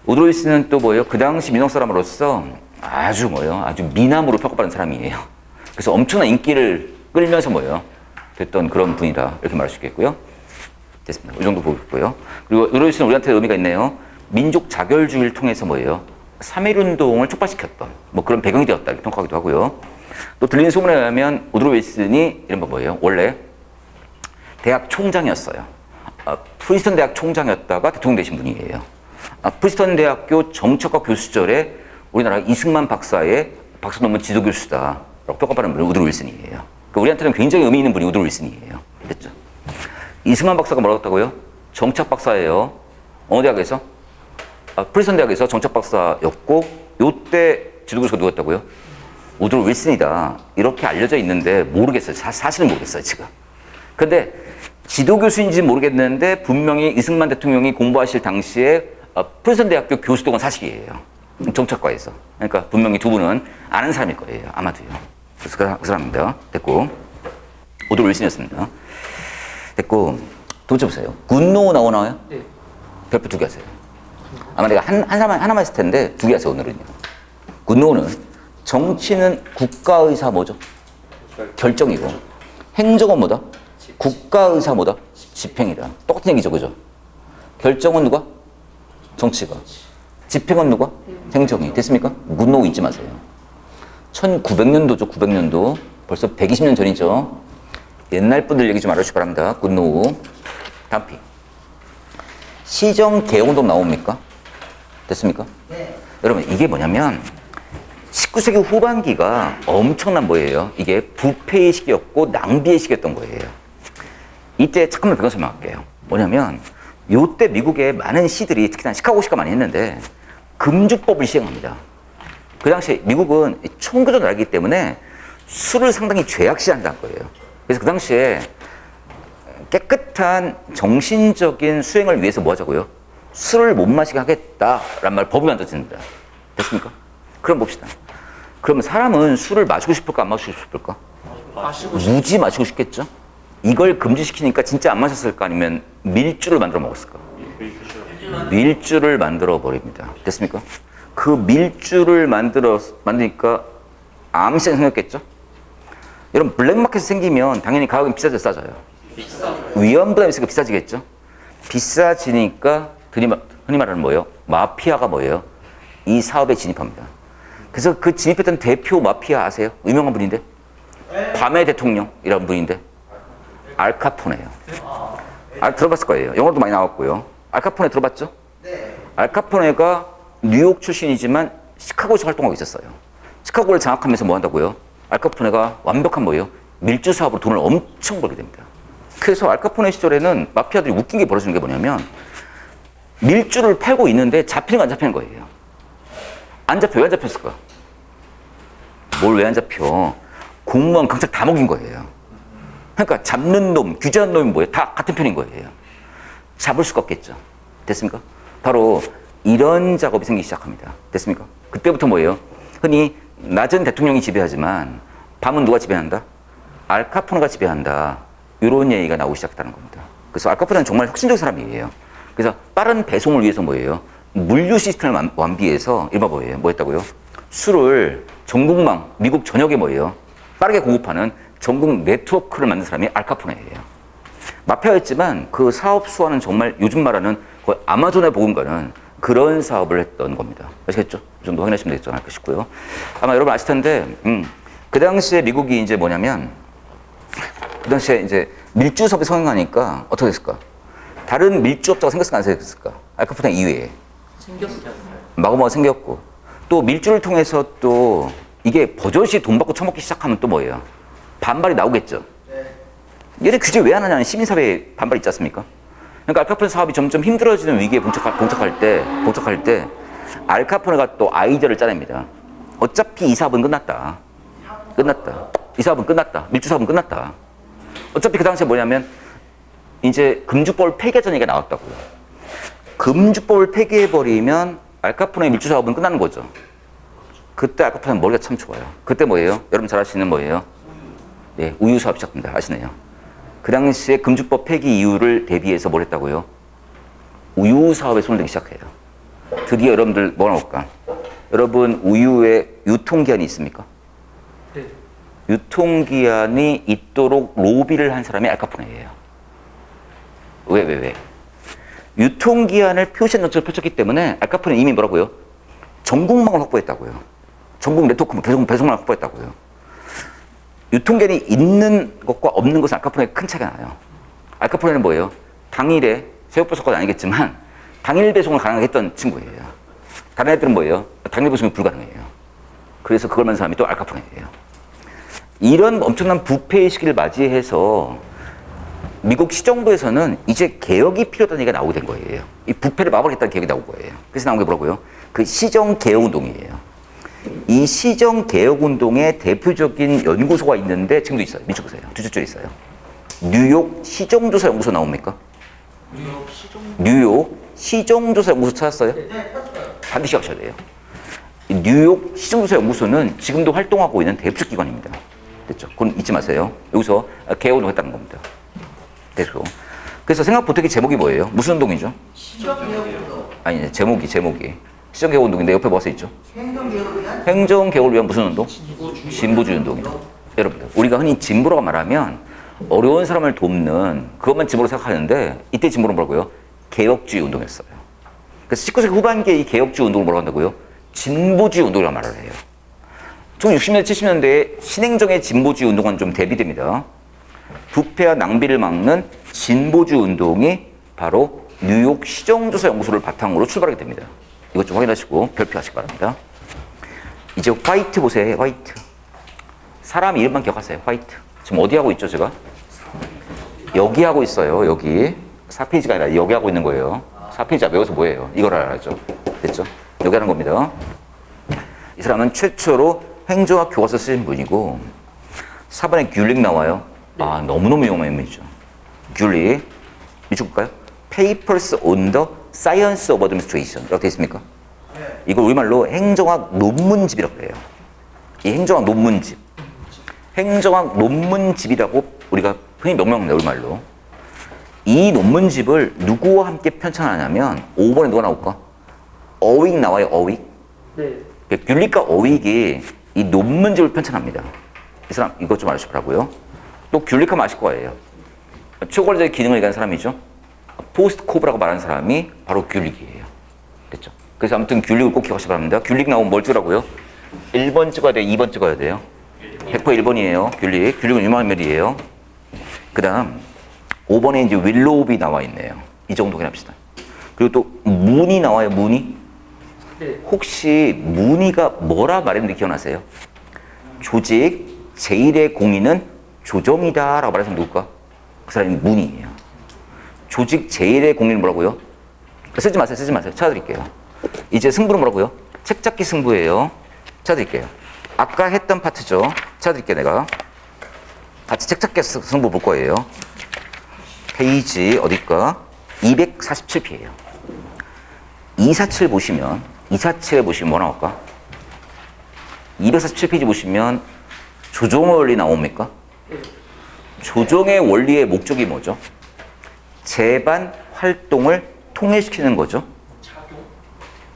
우드로 윌슨은 또 뭐예요? 그 당시 미동 사람으로서 아주 미남으로 평가받은 사람이에요. 그래서 엄청난 인기를 끌면서 뭐예요? 됐던 그런 분이다. 이렇게 말할 수 있겠고요. 됐습니다. 이 정도 보고요. 그리고 우드로 윌슨은 우리한테 의미가 있네요. 민족 자결주의를 통해서 뭐예요? 3.1운동을 촉발시켰던 뭐 그런 배경이 되었다. 이렇게 평가하기도 하고요. 또 들리는 소문에 의하면 우드로 윌슨이 이런 거 뭐예요? 원래 대학 총장이었어요. 프린스턴 대학 총장이었다가 대통령 되신 분이에요. 프린스턴 대학교 정책과 교수 시절에 우리나라 이승만 박사의 박사 논문 지도 교수다라고 평가받는 분이 우드로 윌슨이에요. 그러니까 우리한테는 굉장히 의미 있는 분이 우드로 윌슨이에요. 됐죠? 이승만 박사가 뭐라고 했다고요? 정책 박사예요. 어느 대학에서? 프린스턴 대학에서 정책 박사였고 요때 지도 교수가 누구였다고요? 우드로 윌슨이다. 이렇게 알려져 있는데 모르겠어요. 사실은 모르겠어요, 지금. 근데 지도 교수인지는 모르겠는데 분명히 이승만 대통령이 공부하실 당시에 프린스턴 대학교 교수던 건 사실이에요. 정책과에서. 그러니까 분명히 두 분은 아는 사람일 거예요. 아마도요. 그래서 그 사람입니다. 됐고. 우드로 윌슨이었습니다. 됐고. 두 번째 보세요. 굿노우 나오나요? 네. 별표 두 개 하세요. 아마 내가 하나만 했을 텐데 두 개 하세요, 오늘은요. 굿노우는 정치는 국가의사 뭐죠? 결정이고 행정은 뭐다? 국가의사 뭐다? 집행이다. 똑같은 얘기죠, 그죠? 결정은 누가? 정치가. 집행은 누가? 행정이. 됐습니까? 굿노우 잊지 마세요. 1900년도죠, 900년도. 벌써 120년 전이죠. 옛날 분들 얘기 좀 알아주시기 바랍니다. 굿노우. 다음 피. 시정개혁운동 나옵니까? 됐습니까? 네. 여러분, 이게 뭐냐면 19세기 후반기가 엄청난 뭐예요? 이게 부패의 시기였고 낭비의 시기였던 거예요. 이때 잠깐만 배경 설명할게요. 뭐냐면 요때 미국의 많은 시들이 특히나 시카고시가 많이 했는데 금주법을 시행합니다. 그 당시에 미국은 총교도 나기 때문에 술을 상당히 죄악시한다는 거예요. 그래서 그 당시에 깨끗한 정신적인 수행을 위해서 뭐 하자고요? 술을 못 마시게 하겠다라는 말 법이 만들어집니다. 됐습니까? 그럼 봅시다. 그러면 사람은 술을 마시고 싶을까 안 마시고 싶을까? 무지 마시고 싶겠죠? 이걸 금지시키니까 진짜 안 마셨을까 아니면 밀주를 만들어 먹었을까? 밀주를 만들어 버립니다. 됐습니까? 그 밀주를 만드니까 아무 시장이 생겼겠죠? 여러분 블랙마켓이 생기면 당연히 가격은 비싸져 싸져요? 위험 부담이 있으니까 비싸지겠죠? 비싸지니까 흔히 말하는 뭐예요? 마피아가 뭐예요? 이 사업에 진입합니다. 그래서 그 진입했던 대표 마피아 아세요? 유명한 분인데? 밤의 대통령이라는 분인데? 알카포네예요. 들어봤을 거예요. 영어도 많이 나왔고요. 알카포네 들어봤죠? 네. 알카포네가 뉴욕 출신이지만 시카고에서 활동하고 있었어요. 시카고를 장악하면서 뭐 한다고요? 알카포네가 완벽한 뭐예요? 밀주 사업으로 돈을 엄청 벌게 됩니다. 그래서 알카포네 시절에는 마피아들이 웃긴 게 벌어지는 게 뭐냐면 밀주를 팔고 있는데 잡히는 거 안 잡히는 거예요. 안 잡혀. 왜 안 잡혔을까? 뭘 왜 안 잡혀? 공무원, 경찰 다 먹인 거예요. 그러니까 잡는 놈, 규제하는 놈이 뭐예요? 다 같은 편인 거예요. 잡을 수가 없겠죠. 됐습니까? 바로 이런 작업이 생기기 시작합니다. 됐습니까? 그때부터 뭐예요? 흔히 낮은 대통령이 지배하지만 밤은 누가 지배한다? 알카포네가 지배한다. 이런 얘기가 나오기 시작했다는 겁니다. 그래서 알카포네는 정말 혁신적인 사람이에요. 그래서 빠른 배송을 위해서 뭐예요? 물류 시스템을 완비해서 일반 뭐예요? 뭐 했다고요? 술을 전국망, 미국 전역에 뭐예요? 빠르게 공급하는 전국 네트워크를 만든 사람이 알카포네예요. 마피아였지만 그 사업 수완은 정말 요즘 말하는 거의 아마존에 보금가는 그런 사업을 했던 겁니다. 아시겠죠? 이 정도 확인하시면 되겠죠? 할까 싶고요. 아마 여러분 아실 텐데, 그 당시에 미국이 이제 뭐냐면, 그 당시에 이제 밀주 사업이 성행하니까 어떻게 됐을까? 다른 밀주업자가 생겼을까 안 생겼을까? 알카포네 이외에. 생겼어요. 마구마구 생겼고. 또 밀주를 통해서 또 이게 버젓이 돈 받고 처먹기 시작하면 또 뭐예요? 반발이 나오겠죠? 얘네 규제 왜 안 하냐는 시민사회에 반발이 있지 않습니까? 그러니까 알카포네 사업이 점점 힘들어지는 위기에 봉착할 때 알카포네가 또 아이디어를 짜냅니다. 어차피 이 사업은 끝났다. 이 사업은 끝났다. 밀주 사업은 끝났다. 어차피 그 당시에 뭐냐면 이제 금주법을 폐기하자는 얘기가 나왔다고요. 금주법을 폐기해버리면 알카포네 밀주 사업은 끝나는 거죠. 그때 알카포네는 머리가 참 좋아요. 그때 뭐예요? 여러분 잘 아시는 뭐예요? 네, 우유 사업 시작합니다. 아시네요. 그 당시에 금주법 폐기 이유를 대비해서 뭘 했다고요? 우유 사업에 손을 대기 시작해요. 드디어 여러분들 뭐 나올까? 여러분 우유에 유통기한이 있습니까? 네. 유통기한이 있도록 로비를 한 사람이 알카포네예요. 왜? 유통기한을 표시한 정책을 펼쳤기 때문에 알카포네는 이미 뭐라고요? 전국망을 확보했다고요. 전국 네트워크 배송망을 확보했다고요. 유통기한이 있는 것과 없는 것은 알카포네가 큰 차이가 나요. 알카포네는 뭐예요? 당일에 새우버섯까지 아니겠지만 당일 배송을 가능하게 했던 친구예요. 다른 애들은 뭐예요? 당일 배송이 불가능해요. 그래서 그걸 만든 사람이 또 알카포네예요. 이런 엄청난 부패의 시기를 맞이해서 미국 시정부에서는 이제 개혁이 필요하다는 얘기가 나오게 된 거예요. 이 부패를 막아보겠다는 계획이 나온 거예요. 그래서 나온 게 뭐라고요? 그 시정개혁운동이에요. 이 시정개혁운동의 대표적인 연구소가 있는데 지금도 있어요. 미국 보세요. 두 줄에 있어요. 뉴욕 시정조사연구소 나옵니까? 뉴욕 시정조사연구소 찾았어요? 반드시 하셔야 돼요. 뉴욕 시정조사연구소는 지금도 활동하고 있는 대표적 기관입니다. 됐죠? 그건 잊지 마세요. 여기서 개혁운동 했다는 겁니다. 됐고. 그래서 생각보다 이 제목이 뭐예요? 무슨 운동이죠? 시정개혁운동. 아니, 제목이. 시정개혁운동인데 옆에 뭐가 써있죠? 행정개혁을 위한 무슨 운동? 진보주의 운동이죠. 여러분들, 우리가 흔히 진보라고 말하면 어려운 사람을 돕는 그것만 진보로 생각하는데 이때 진보는 뭐라고요? 개혁주의 운동이었어요. 그래서 19세기 후반기에 이 개혁주의 운동을 뭐라고 한다고요? 진보주의 운동이라고 말을 해요. 1960년대, 70년대에 신행정의 진보주의 운동은 좀 대비됩니다. 부패와 낭비를 막는 진보주의 운동이 바로 뉴욕 시정조사연구소를 바탕으로 출발하게 됩니다. 이것 좀 확인하시고 별표하시기 바랍니다. 이제 화이트 보세요. 화이트. 사람 이름만 기억하세요. 화이트. 지금 어디 하고 있죠, 제가? 여기 하고 있어요. 여기. 4페이지가 아니라 여기 하고 있는 거예요. 4페이지 외워서 뭐예요? 이걸 알아야죠. 됐죠? 여기 하는 겁니다. 이 사람은 최초로 행정학 교과서 쓰신 분이고 4번에 귤릭 나와요. 아, 너무너무 유명한 인물이죠. 귤릭. 밑줄 볼까요? Papers on the Science of Administration. 이라고 되어 있습니까? 이걸 우리말로 행정학 논문집이라고 그래요. 이 행정학 논문집. 행정학 논문집이라고 우리가 흔히 명명합니다. 우리말로. 이 논문집을 누구와 함께 편찬하냐면 5번에 누가 나올까? 어윅 나와요. 어윅. 네. 귤릭과 어윅이 이 논문집을 편찬합니다. 이 사람 이것 좀 알아주시라고요. 또 귤릭하면 아실 거예요. 초월자의 기능을 얘기하는 사람이죠. 포스트코브라고 말하는 사람이 바로 귤릭이에요. 됐죠? 그래서 아무튼 귤릭을 꼭 기억하시기 바랍니다. 귤릭 나오면 뭘 찍으라고요? 1번 찍어야 돼요? 2번 찍어야 돼요? 100% 1번이에요. 귤릭. 귤릭은 유명한 인물이에요. 그 다음 5번에 이제 윌로우비 나와 있네요. 이 정도 그냥 합시다. 그리고 또 무니 나와요. 무니. 네. 혹시 무니가 뭐라 말했는지 기억나세요? 조직 제1의 공인은 조정이다 라고 말해서 누굴까? 그 사람이 무니예요. 조직 제1의 공인은 뭐라고요? 쓰지 마세요. 쓰지 마세요. 찾아드릴게요. 이제 승부는 뭐라고요? 책잡기 승부예요. 찾아드릴게요. 아까 했던 파트죠. 찾아드릴게요. 내가 같이 책잡기 승부 볼 거예요. 페이지 어딜까? 247페이지예요. 247 보시면 247에 보시면 뭐 나올까? 247페이지 보시면 조정의 원리 나옵니까? 조정의 원리의 목적이 뭐죠? 재반 활동을 통일시키는 거죠.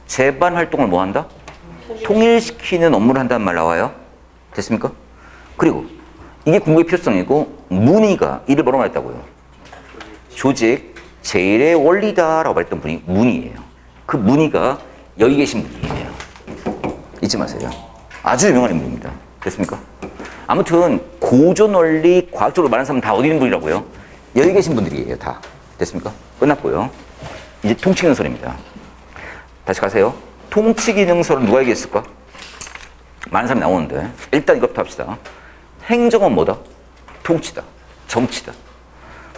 재반 활동을 뭐 한다? 통일시키는 업무를 한다는 말 나와요. 됐습니까? 그리고 이게 공부의 필요성이고 문의가 이를 뭐라고 말했다고요? 조직 제1의 원리다라고 말했던 분이 문의예요. 그 문의가 여기 계신 분이에요. 잊지 마세요. 아주 유명한 인물입니다. 됐습니까? 아무튼 고전 원리 과학적으로 말하는 사람은 다 어디 있는 분이라고요? 여기 계신 분들이에요. 다. 됐습니까? 끝났고요. 이제 통치기능설입니다. 다시 가세요. 통치기능설은 누가 얘기했을까? 많은 사람이 나오는데 일단 이것부터 합시다. 행정은 뭐다? 통치다. 정치다.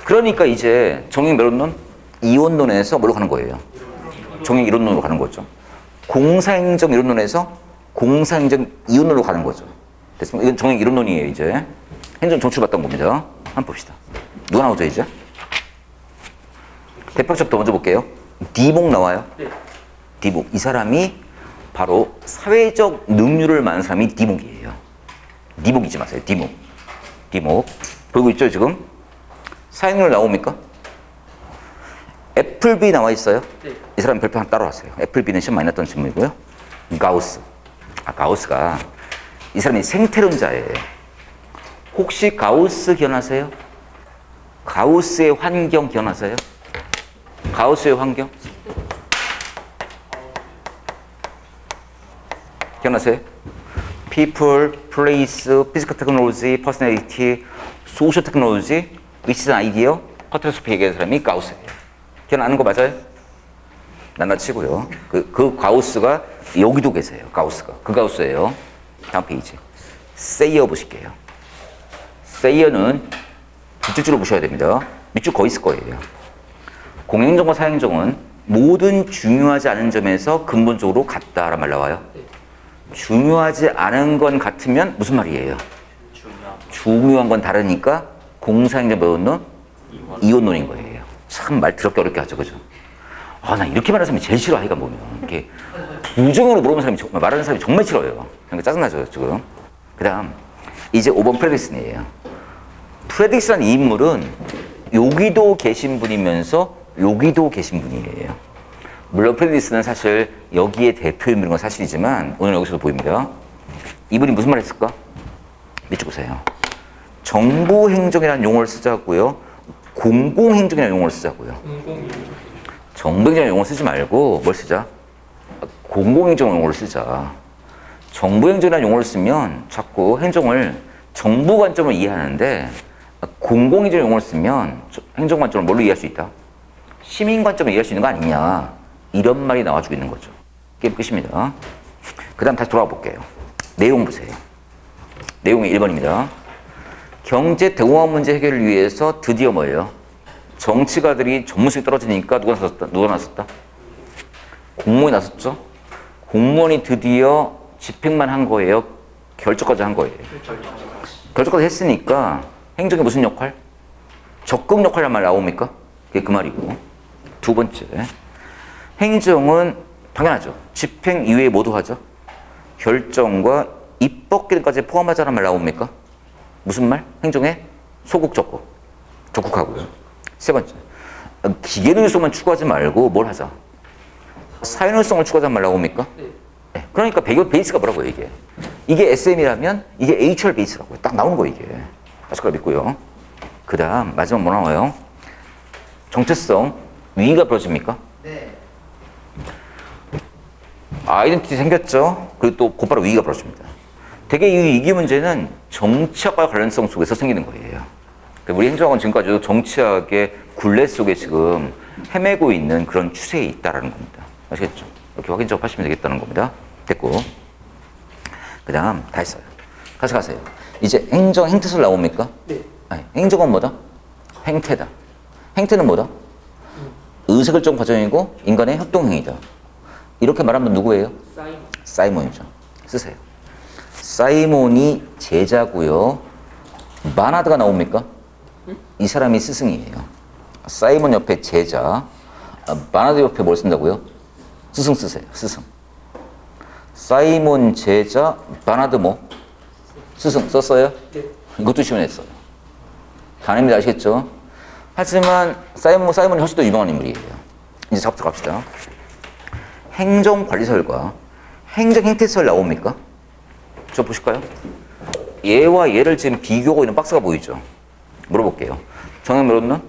그러니까 이제 정행-매론론, 이원론에서 뭐로 가는 거예요? 정행-이론론으로 가는 거죠. 공사행정-이론론에서 공사행정-이원론으로 가는 거죠. 됐습니까? 이건 정행-이론론이에요. 이제 행정-정치를 봤던 겁니다. 한번 봅시다. 누가 나오죠 이제? 대표적부터 먼저 볼게요. 디목 나와요. 네. 디목. 이 사람이 바로 사회적 능률을 많은 사람이 디목이에요. 디목 잊지 마세요. 디목. 디목. 보이고 있죠 지금? 사회능률 나옵니까? 애플비 나와 있어요. 네. 이 사람 별표 하나 따로 하세요. 애플비는 시험 많이 났던 질문이고요. 가우스. 가우스가 이 사람이 생태론자예요. 혹시 가우스 기억나세요? 가우스의 환경 기억나세요? 가우스의 환경? 기억나세요? People, Place, Physical Technology, Personality, Social Technology, which is an idea, 커트로스피 얘기하는 사람이 가우스예요. 기억나는 거 맞아요? 낱낱치고요. 그 가우스가 여기도 계세요. 가우스가. 그 가우스예요. 다음 페이지. 세이어 보실게요. 세이어는 두 줄로 보셔야 됩니다. 밑줄 거의 있을 거예요. 공행정과 사행정은 모든 중요하지 않은 점에서 근본적으로 같다라는 말 나와요. 중요하지 않은 건 같으면 무슨 말이에요? 중요한 건 다르니까 공사행정 매론론, 이원론인 거예요. 참 말 더럽게 어렵게 하죠, 그죠? 아, 나 이렇게 말하는 사람이 제일 싫어, 하여간 보면. 이렇게 부정으로 물어보는 사람이, 말하는 사람이 정말 싫어요. 그러니까 짜증나죠, 지금. 그 다음, 이제 5번 프레딕슨이에요. 프레딕슨이라는 이 인물은 여기도 계신 분이면서 여기도 계신 분이에요. 물론 프레딕슨은 사실 여기에 대표인물인 건 사실이지만 오늘 여기서도 보입니다. 이분이 무슨 말 했을까? 밑줄 보세요. 정부행정이라는 용어를 쓰자고요. 공공행정이라는 용어를 쓰자고요. 정부행정 용어를 쓰지 말고 뭘 쓰자? 공공행정 용어를 쓰자. 정부행정이라는 용어를 쓰면 자꾸 행정을 정부 관점으로 이해하는데 공공행정 용어를 쓰면 행정 관점을 뭘로 이해할 수 있다? 시민 관점으로 이해할 수 있는 거 아니냐. 이런 말이 나와주고 있는 거죠. 게임 끝입니다. 그 다음 다시 돌아가 볼게요. 내용 보세요. 내용이 1번입니다. 경제 대공황 문제 해결을 위해서 드디어 뭐예요? 정치가들이 전문성이 떨어지니까 누가 나섰다? 누가 나섰다? 공무원이 나섰죠? 공무원이 드디어 집행만 한 거예요? 결정까지 한 거예요? 결정까지 했으니까 행정이 무슨 역할? 적극 역할이란 말 나옵니까? 그게 그 말이고. 두 번째, 행정은 당연하죠. 집행 이외에 모두 하죠. 결정과 입법 기능까지 포함하자는 말 나옵니까? 무슨 말? 행정에 소극 적극. 적극하고요. 세 번째, 기계능력만 추구하지 말고 뭘 하자? 사회능력을 추구하자는 말 나옵니까? 네. 그러니까 베이스가 뭐라고요, 이게? 이게 SM이라면 이게 HR 베이스라고요. 딱 나오는 거예요, 이게. 아실 거라 믿고요. 그 다음, 마지막 뭐 나와요? 정체성, 위기가 벌어집니까? 네. 아이덴티티 생겼죠? 그리고 또 곧바로 위기가 벌어집니다. 되게 이 위기 문제는 정치학과 관련성 속에서 생기는 거예요. 우리 행정학은 지금까지도 정치학의 굴레 속에 지금 헤매고 있는 그런 추세에 있다는 겁니다. 아시겠죠? 이렇게 확인 작업하시면 되겠다는 겁니다. 됐고. 그 다음, 다 했어요. 가세요. 이제 행정, 행태설 나옵니까? 네. 아니, 행정은 뭐다? 행태다. 행태는 뭐다? 의사결정 과정이고 인간의 협동행위다. 이렇게 말하면 누구예요? 사이몬이죠. 쓰세요. 사이몬이 제자고요. 마나드가 나옵니까? 이 사람이 스승이에요. 사이몬 옆에 제자, 마나드 옆에 뭘 쓴다고요? 스승 쓰세요. 스승. 사이몬 제자, 마나드 뭐? 스승 썼어요? 네. 이것도 시원했어요. 단입니다. 아시겠죠? 하지만 사이몬이 훨씬 더 유명한 인물이에요. 이제 작업부터 갑시다. 행정관리설과 행정행태설 나옵니까? 저 보실까요? 얘와 얘를 지금 비교하고 있는 박스가 보이죠? 물어볼게요. 정형면론론?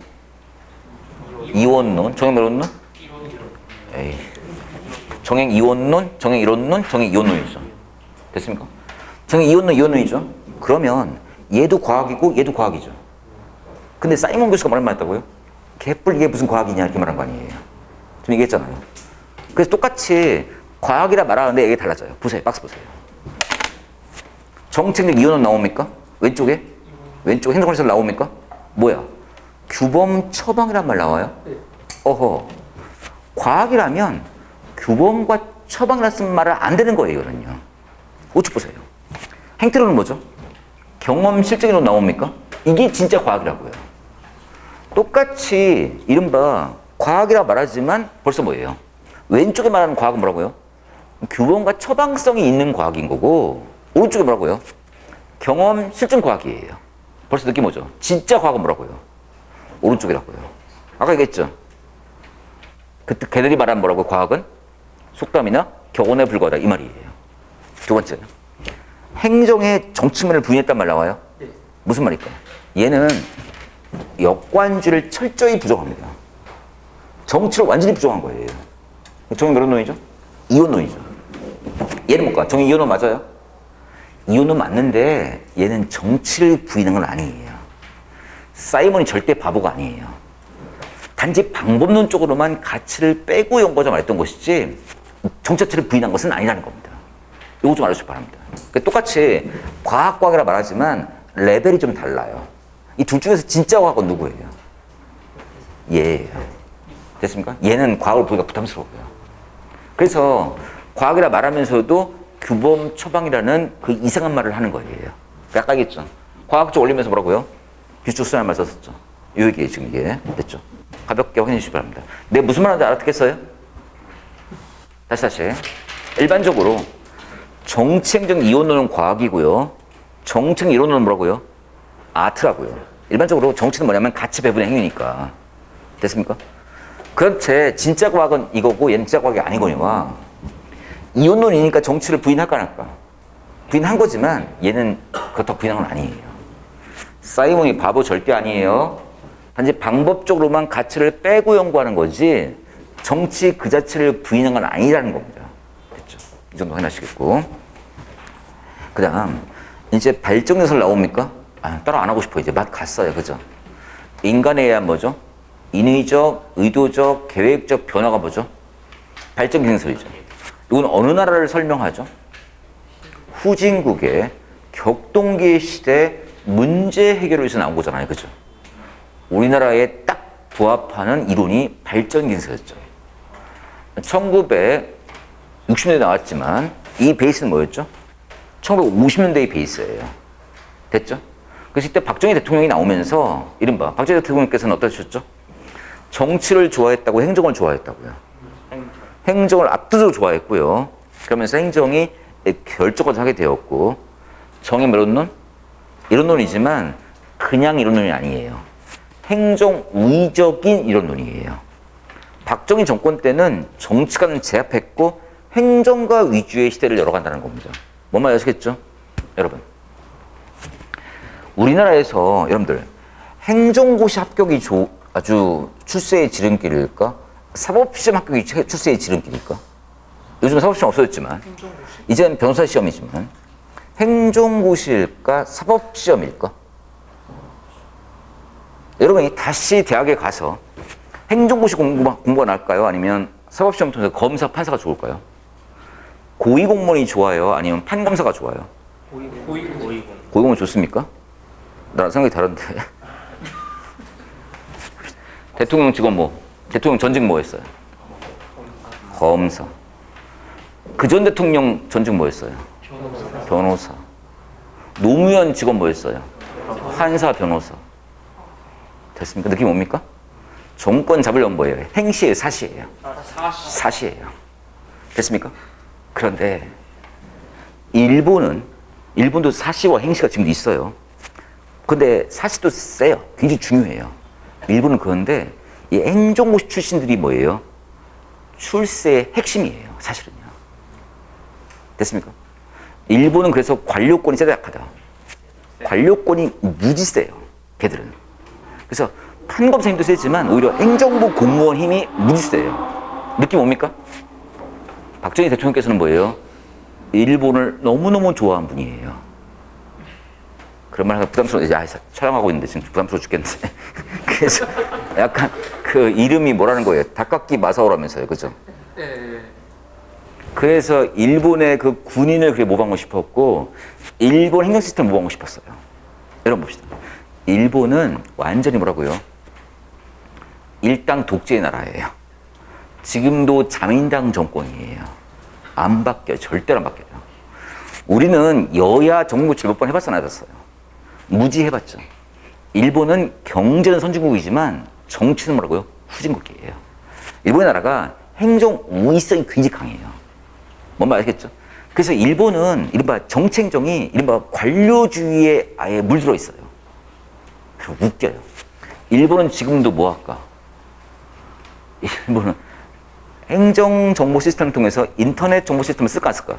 이원론? 정형면론론? 에이. 정형이원론? 정형이론론? 정형이원론이죠. 됐습니까? 정형이원론, 이원론이죠. 그러면 얘도 과학이고 얘도 과학이죠. 근데 사이먼 교수가 뭐란 말 했다고요? 개뿔 이게 무슨 과학이냐 이렇게 말한 거 아니에요. 좀 얘기했잖아요. 그래서 똑같이 과학이라 말하는데 이게 달라져요. 보세요. 박스 보세요. 정책적 이론은 나옵니까? 왼쪽에? 왼쪽 행정관리설 나옵니까? 뭐야? 규범 처방이란 말 나와요? 어허. 과학이라면 규범과 처방이라 쓴 말을 안 되는 거예요, 이거는요. 우측 보세요. 행태론은 뭐죠? 경험 실증 이론 나옵니까? 이게 진짜 과학이라고요. 똑같이 이른바 과학이라 말하지만 벌써 뭐예요? 왼쪽에 말하는 과학은 뭐라고요? 규범과 처방성이 있는 과학인 거고 오른쪽에 뭐라고요? 경험 실증 과학이에요. 벌써 느낌 오죠? 진짜 과학은 뭐라고요? 오른쪽이라고요. 아까 얘기했죠? 걔들이 말하는 뭐라고요? 과학은 속담이나 격언에 불과하다 이 말이에요. 두 번째, 행정의 정치면을 부인했단 말 나와요? 네. 무슨 말일까? 얘는 역관주를 철저히 부정합니다. 정치를 완전히 부정한 거예요. 정의 몇 논이죠? 이원론이죠. 얘는 뭘까? 정의 이원론 맞아요? 이원론 맞는데 얘는 정치를 부인한 건 아니에요. 사이먼이 절대 바보가 아니에요. 단지 방법론 쪽으로만 가치를 빼고 연구하자 말했던 것이지 정치 자체를 부인한 것은 아니라는 겁니다. 이거 좀 알아주시기 바랍니다. 똑같이 과학이라 말하지만 레벨이 좀 달라요. 이 둘 중에서 진짜 과학은 누구예요? 얘예요. 됐습니까? 얘는 과학을 보기가 부담스러워요. 그래서 과학이라 말하면서도 규범 처방이라는 그 이상한 말을 하는 거예요. 아까 얘기했죠. 과학적 원리면서 뭐라고요? 규칙 수준의 말 썼었죠. 이 얘기예요, 지금 이게. 됐죠? 가볍게 확인해 주시기 바랍니다. 내가 무슨 말하는지 알아듣겠어요? 다시. 일반적으로 정치행정 이론론은 과학이고요. 정책 이론론은 뭐라고요? 아트라고요. 일반적으로 정치는 뭐냐면 가치 배분의 행위니까. 됐습니까? 그렇지 진짜 과학은 이거고 얘는 진짜 과학이 아니거니와 이론론이니까 정치를 부인할까 안 할까? 부인한 거지만 얘는 그렇다고 부인한 건 아니에요. 사이몬이 바보 절대 아니에요. 단지 방법적으로만 가치를 빼고 연구하는 거지 정치 그 자체를 부인한 건 아니라는 겁니다. 됐죠? 이 정도 확인하시겠고. 그 다음, 이제 발전기술 나옵니까? 따로 안 하고 싶어. 이제 맛 갔어요. 그죠? 인간에 의한 뭐죠? 인위적, 의도적, 계획적 변화가 뭐죠? 발전기술이죠. 이건 어느 나라를 설명하죠? 후진국의 격동기 시대 문제 해결을 위해서 나온 거잖아요. 그죠? 우리나라에 딱 부합하는 이론이 발전기술이었죠. 1960년대에 나왔지만 이 베이스는 뭐였죠? 1950년대의 베이스예요. 됐죠? 그래서 이때 박정희 대통령이 나오면서 이른바 박정희 대통령께서는 어떠셨죠? 정치를 좋아했다고 행정을 좋아했다고요. 행정을 압도적으로 좋아했고요. 그러면서 행정이 결정을 하게 되었고 정의 이론론? 이론론이지만 그냥 이론론이 아니에요. 행정 우위적인 이론론이에요. 박정희 정권 때는 정치가는 제압했고 행정가 위주의 시대를 열어간다는 겁니다. 뭔 말인지 아시겠죠? 여러분. 우리나라에서 여러분들 행정고시 합격이 아주 출세의 지름길일까? 사법시험 합격이 출세의 지름길일까? 요즘 사법시험 없어졌지만 이제는 변호사 시험이지만 행정고시일까? 사법시험일까? 여러분이 다시 대학에 가서 행정고시 공부가 나을까요? 아니면 사법시험 통해서 검사, 판사가 좋을까요? 고위공무원이 좋아요? 아니면 판검사가 좋아요? 고위공무원 좋습니까? 나랑 생각이 다른데. 대통령 직원 대통령 전직 뭐 했어요? 검사. 그 전 대통령 전직 뭐 했어요? 변호사. 노무현 직원 뭐 했어요? 판사, 변호사. 됐습니까? 느낌 뭡니까? 정권 잡으려면 뭐예요? 행시예요, 사시예요? 사시예요. 됐습니까? 그런데 일본도 사시와 행시가 지금 있어요. 근데 사시도 세요. 굉장히 중요해요. 일본은 그런데 이 행정고시 출신들이 뭐예요? 출세의 핵심이에요. 사실은요. 됐습니까? 일본은 그래서 관료권이 세다 약하다. 관료권이 무지 세요. 걔들은. 그래서 판검사 힘도 세지만 오히려 행정부 공무원 힘이 무지 세요. 느낌 뭡니까? 박정희 대통령께서는 뭐예요? 일본을 너무너무 좋아한 분이에요. 그런 말 하면 부담스러워. 이제 촬영하고 있는데 지금 부담스러워 죽겠는데. 그래서 약간 그 이름이 뭐라는 거예요? 닭깎기 마사오라면서요. 그죠? 네. 그래서 일본의 그 군인을 그렇게 모방하고 싶었고 일본 행정 시스템을 모방하고 싶었어요. 여러분 봅시다. 일본은 완전히 뭐라고요? 일당 독재의 나라예요. 지금도 자민당 정권이에요. 안 바뀌어요. 절대로 안 바뀌어요. 우리는 여야 정부칠 몇 번 해봤어, 안 해봤어요? 무지 해봤죠. 일본은 경제는 선진국이지만 정치는 뭐라고요? 후진국이에요. 일본의 나라가 행정 우위성이 굉장히 강해요. 뭔 말 아시겠죠? 그래서 일본은 이른바 정치행정이 이른바 관료주의에 아예 물들어 있어요. 그리고 웃겨요. 일본은 지금도 뭐 할까? 일본은 행정정보 시스템을 통해서 인터넷 정보 시스템을 쓸까 안 쓸까?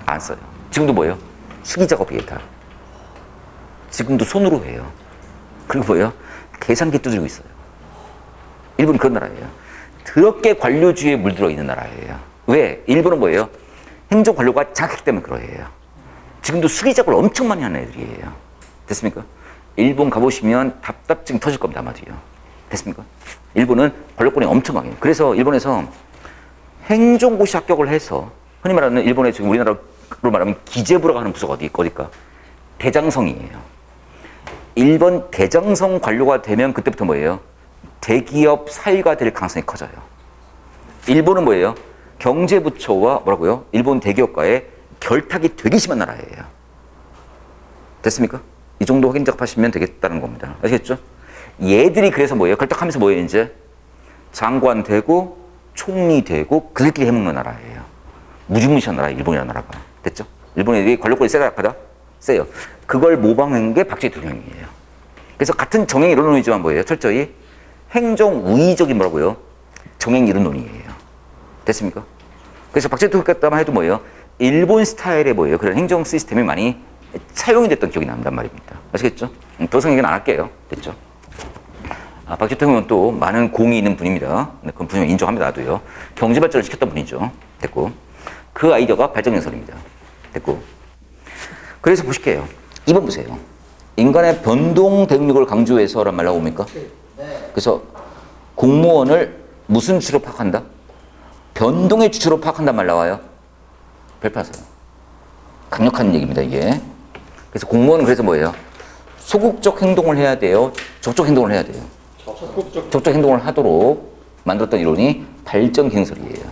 안 써요. 지금도 뭐예요? 수기 작업이에요, 다. 지금도 손으로 해요. 그리고 뭐예요? 계산기 두드리고 있어요. 일본은 그런 나라예요. 더럽게 관료주의에 물들어 있는 나라예요. 왜? 일본은 뭐예요? 행정 관료가 장악했기 때문에 그러해요. 지금도 수기 작업을 엄청 많이 하는 애들이에요. 됐습니까? 일본 가보시면 답답증 터질 겁니다, 아마도요. 됐습니까? 일본은 관료권이 엄청 강해요. 그래서 일본에서 행정고시 합격을 해서 흔히 말하는 일본의 지금 우리나라로 말하면 기재부라고 하는 부서가 어딜까? 대장성이에요. 일본 대장성 관료가 되면 그때부터 뭐예요? 대기업 사위가 될 가능성이 커져요. 일본은 뭐예요? 경제부처와 뭐라고요? 일본 대기업과의 결탁이 되게 심한 나라예요. 됐습니까? 이 정도 확인 작업하시면 되겠다는 겁니다. 아시겠죠? 얘들이 그래서 뭐예요? 결탁하면서 뭐예요, 이제? 장관 되고, 총리 되고, 그들끼리 해먹는 나라예요. 무지무시한 나라, 일본이라는 나라가. 됐죠? 일본 애들이 관료권이 세다, 약하다? 세요. 그걸 모방한 게 박정희 대통령이에요. 그래서 같은 정행 이론론이지만 뭐예요? 철저히 행정 우위적인 뭐라고요? 정행 이론론이에요. 됐습니까? 그래서 박정희 대통령만 해도 뭐예요? 일본 스타일의 뭐예요? 그런 행정 시스템이 많이 차용이 됐던 기억이 난단 말입니다. 아시겠죠? 더 생각은 안 할게요. 됐죠? 박쥐 대통령은 또 많은 공이 있는 분입니다. 그건 분명히 인정합니다. 나도요. 경제 발전을 시켰던 분이죠. 됐고. 그 아이디어가 발전연설입니다. 됐고. 그래서 보실게요. 2번 보세요. 인간의 변동 대응력을 강조해서란 말 나옵니까? 그래서 공무원을 무슨 주체로 파악한다? 변동의 주체로 파악한단 말 나와요. 별파세요. 강력한 얘기입니다, 이게. 그래서 공무원은 그래서 뭐예요? 소극적 행동을 해야 돼요? 적극적 행동을 해야 돼요? 적극적 행동을 하도록 만들었던 이론이 발전 기능설이에요.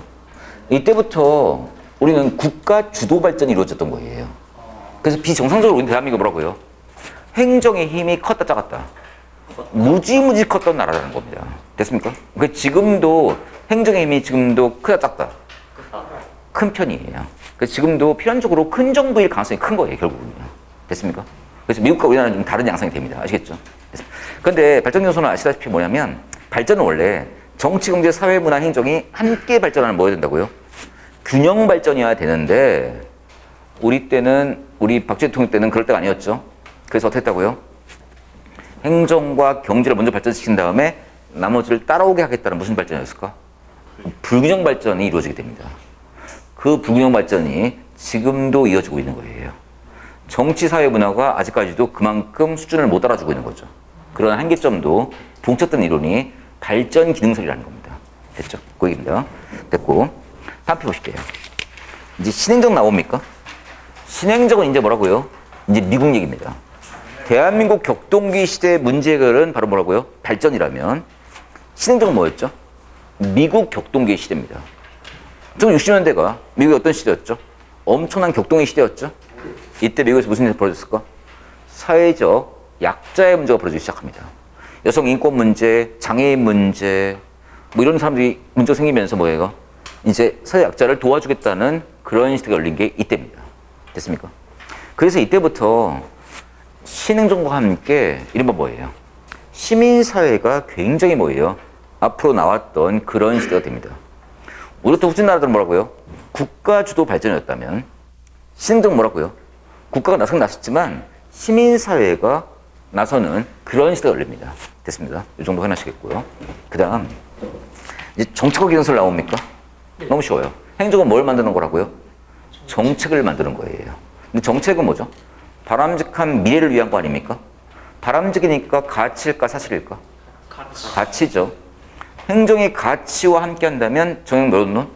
이때부터 우리는 국가 주도 발전이 이루어졌던 거예요. 그래서 비정상적으로 우리 대한민국이 뭐라고요? 행정의 힘이 컸다 작았다. 무지무지 컸던 나라라는 겁니다. 됐습니까? 그러니까 지금도 행정의 힘이 지금도 크다 작다. 큰 편이에요. 그래서 지금도 필연적으로 큰 정부일 가능성이 큰 거예요, 결국은요. 됐습니까? 그래서 미국과 우리나라는 좀 다른 양상이 됩니다. 아시겠죠? 그런데 발전 요소는 아시다시피 뭐냐면 발전은 원래 정치, 경제, 사회, 문화, 행정이 함께 발전하는 뭐여야 된다고요? 균형 발전이어야 되는데 우리 때는 우리 박쥐 대통령 때는 그럴 때가 아니었죠. 그래서 어떻게 했다고요? 행정과 경제를 먼저 발전시킨 다음에 나머지를 따라오게 하겠다는 무슨 발전이었을까? 불균형 발전이 이루어지게 됩니다. 그 불균형 발전이 지금도 이어지고 있는 거예요. 정치, 사회, 문화가 아직까지도 그만큼 수준을 못 알아주고 있는 거죠. 그런 한계점도 봉착된 이론이 발전 기능설이라는 겁니다. 됐죠? 그 얘기입니다. 됐고. 다음 표 보실게요. 이제 신행정 나옵니까? 신행정은 이제 뭐라고요? 이제 미국 얘기입니다. 대한민국 격동기 시대의 문제 해결은 바로 뭐라고요? 발전이라면 신행정은 뭐였죠? 미국 격동기 시대입니다. 1960년대가 미국의 어떤 시대였죠? 엄청난 격동의 시대였죠? 이때 미국에서 무슨 일이 벌어졌을까? 사회적 약자의 문제가 벌어지기 시작합니다. 여성 인권 문제, 장애인 문제, 뭐 이런 사람들이 문제가 생기면서 뭐예요? 이제 사회 약자를 도와주겠다는 그런 시대가 열린 게 이때입니다. 됐습니까? 그래서 이때부터 신행정과 함께 이른바 뭐예요? 시민사회가 굉장히 뭐예요? 앞으로 나왔던 그런 시대가 됩니다. 우리부터 후진 나라들은 뭐라고요? 국가 주도 발전이었다면 신행정 뭐라고요? 국가가 나서긴 나섰지만 시민사회가 나서는 그런 시대가 열립니다. 됐습니다. 이 정도 해놔시겠고요. 그 다음 이제 정책과 기능설 나옵니까? 너무 쉬워요. 행정은 뭘 만드는 거라고요? 정책을 만드는 거예요. 근데 정책은 뭐죠? 바람직한 미래를 위한 거 아닙니까? 바람직이니까 가치일까 사실일까? 가치죠. 행정이 가치와 함께 한다면 정행 몇 논?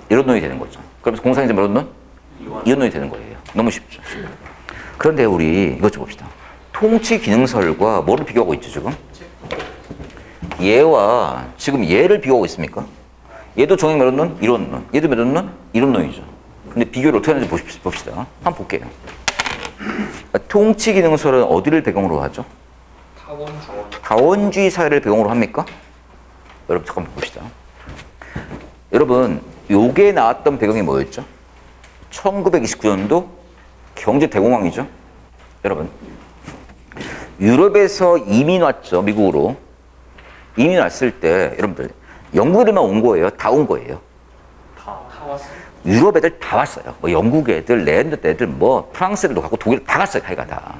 이런 논이 되는 거죠. 그러면서 공사행정 몇 논? 이런 논이 되는 거예요. 너무 쉽죠. 그런데 우리 이것 좀 봅시다. 통치 기능설과 뭐를 비교하고 있죠 지금? 얘와 지금 얘를 비교하고 있습니까? 얘도 정행 몇 논? 이런 논. 얘도 몇 논? 이런 논이죠. 근데 비교를 어떻게 하는지 봅시다. 한번 볼게요. 통치 기능설은 어디를 배경으로 하죠? 다원주의 사회를 배경으로 합니까? 여러분 잠깐만 봅시다. 여러분 요게 나왔던 배경이 뭐였죠? 1929년도 경제 대공황이죠. 여러분 유럽에서 이민 왔죠. 미국으로 이민 왔을 때 여러분들 영국 애들만 온 거예요? 다 온 거예요? 다 왔어요. 유럽 애들 다 왔어요. 뭐 영국 애들, 네덜란드 애들, 뭐 프랑스 애들도 갔고 독일 다 갔어요. 다이가 다.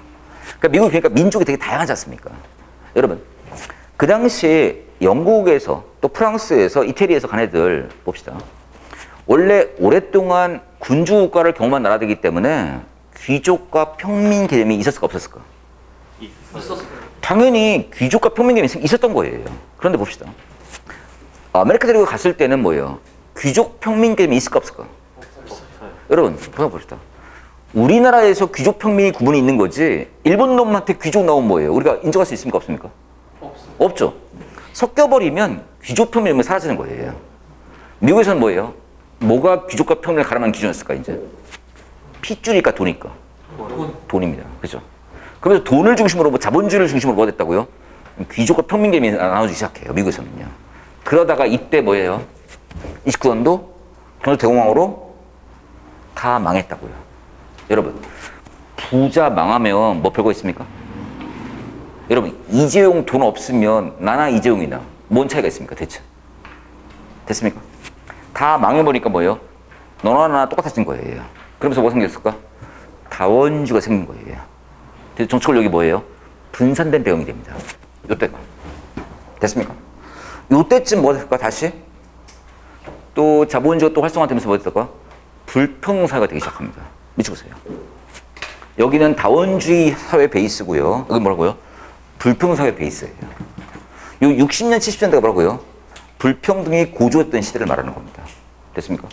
그러니까 미국 그러니까 민족이 되게 다양하지 않습니까? 여러분 그 당시 영국에서 또 프랑스에서 이태리에서 간 애들 봅시다. 원래 오랫동안 군주 국가를 경험한 나라들이기 때문에 귀족과 평민 개념이 있었을까 없었을까? 있었어요. 당연히 귀족과 평민 개념이 있었던 거예요. 그런데 봅시다. 아메리카 대륙에 갔을 때는 뭐예요? 귀족 평민 개념이 있을까 없을까? 여러분 봅시다. 우리나라에서 귀족 평민이 구분이 있는 거지 일본 놈한테 귀족 나오면 뭐예요? 우리가 인정할 수 있습니까 없습니까? 없죠. 섞여버리면 귀족 평민이 사라지는 거예요. 미국에서는 뭐예요? 뭐가 귀족과 평민을 가름하는 기준이었을까 이제? 핏줄이니까 돈이니까. 돈입니다. 그죠? 그러면서 돈을 중심으로 뭐 자본주의를 중심으로 뭐가 됐다고요? 귀족과 평민 개념이 나눠지기 시작해요. 미국에서는요. 그러다가 이때 뭐예요? 29년도 경제 대공황으로 다 망했다고요. 여러분 부자 망하면 뭐 별거 있습니까? 여러분 이재용 돈 없으면 나나 이재용이나 뭔 차이가 있습니까 대체? 됐습니까? 다 망해버리니까 뭐예요? 너나 나나 똑같아진 거예요. 그러면서 뭐 생겼을까? 다원주가 생긴 거예요. 그래서 정치권력이 뭐예요? 분산된 배경이 됩니다. 이때가. 됐습니까? 요때쯤 뭐가 될까? 다시 또 자본주의가 또 활성화되면서 뭐가 될까? 불평사회가 되기 시작합니다. 미쳐보세요. 여기는 다원주의 사회 베이스고요. 여기 뭐라고요? 불평사회 베이스예요. 요 60년, 70년대가 뭐라고요? 불평등이 고조했던 시대를 말하는 겁니다. 됐습니까?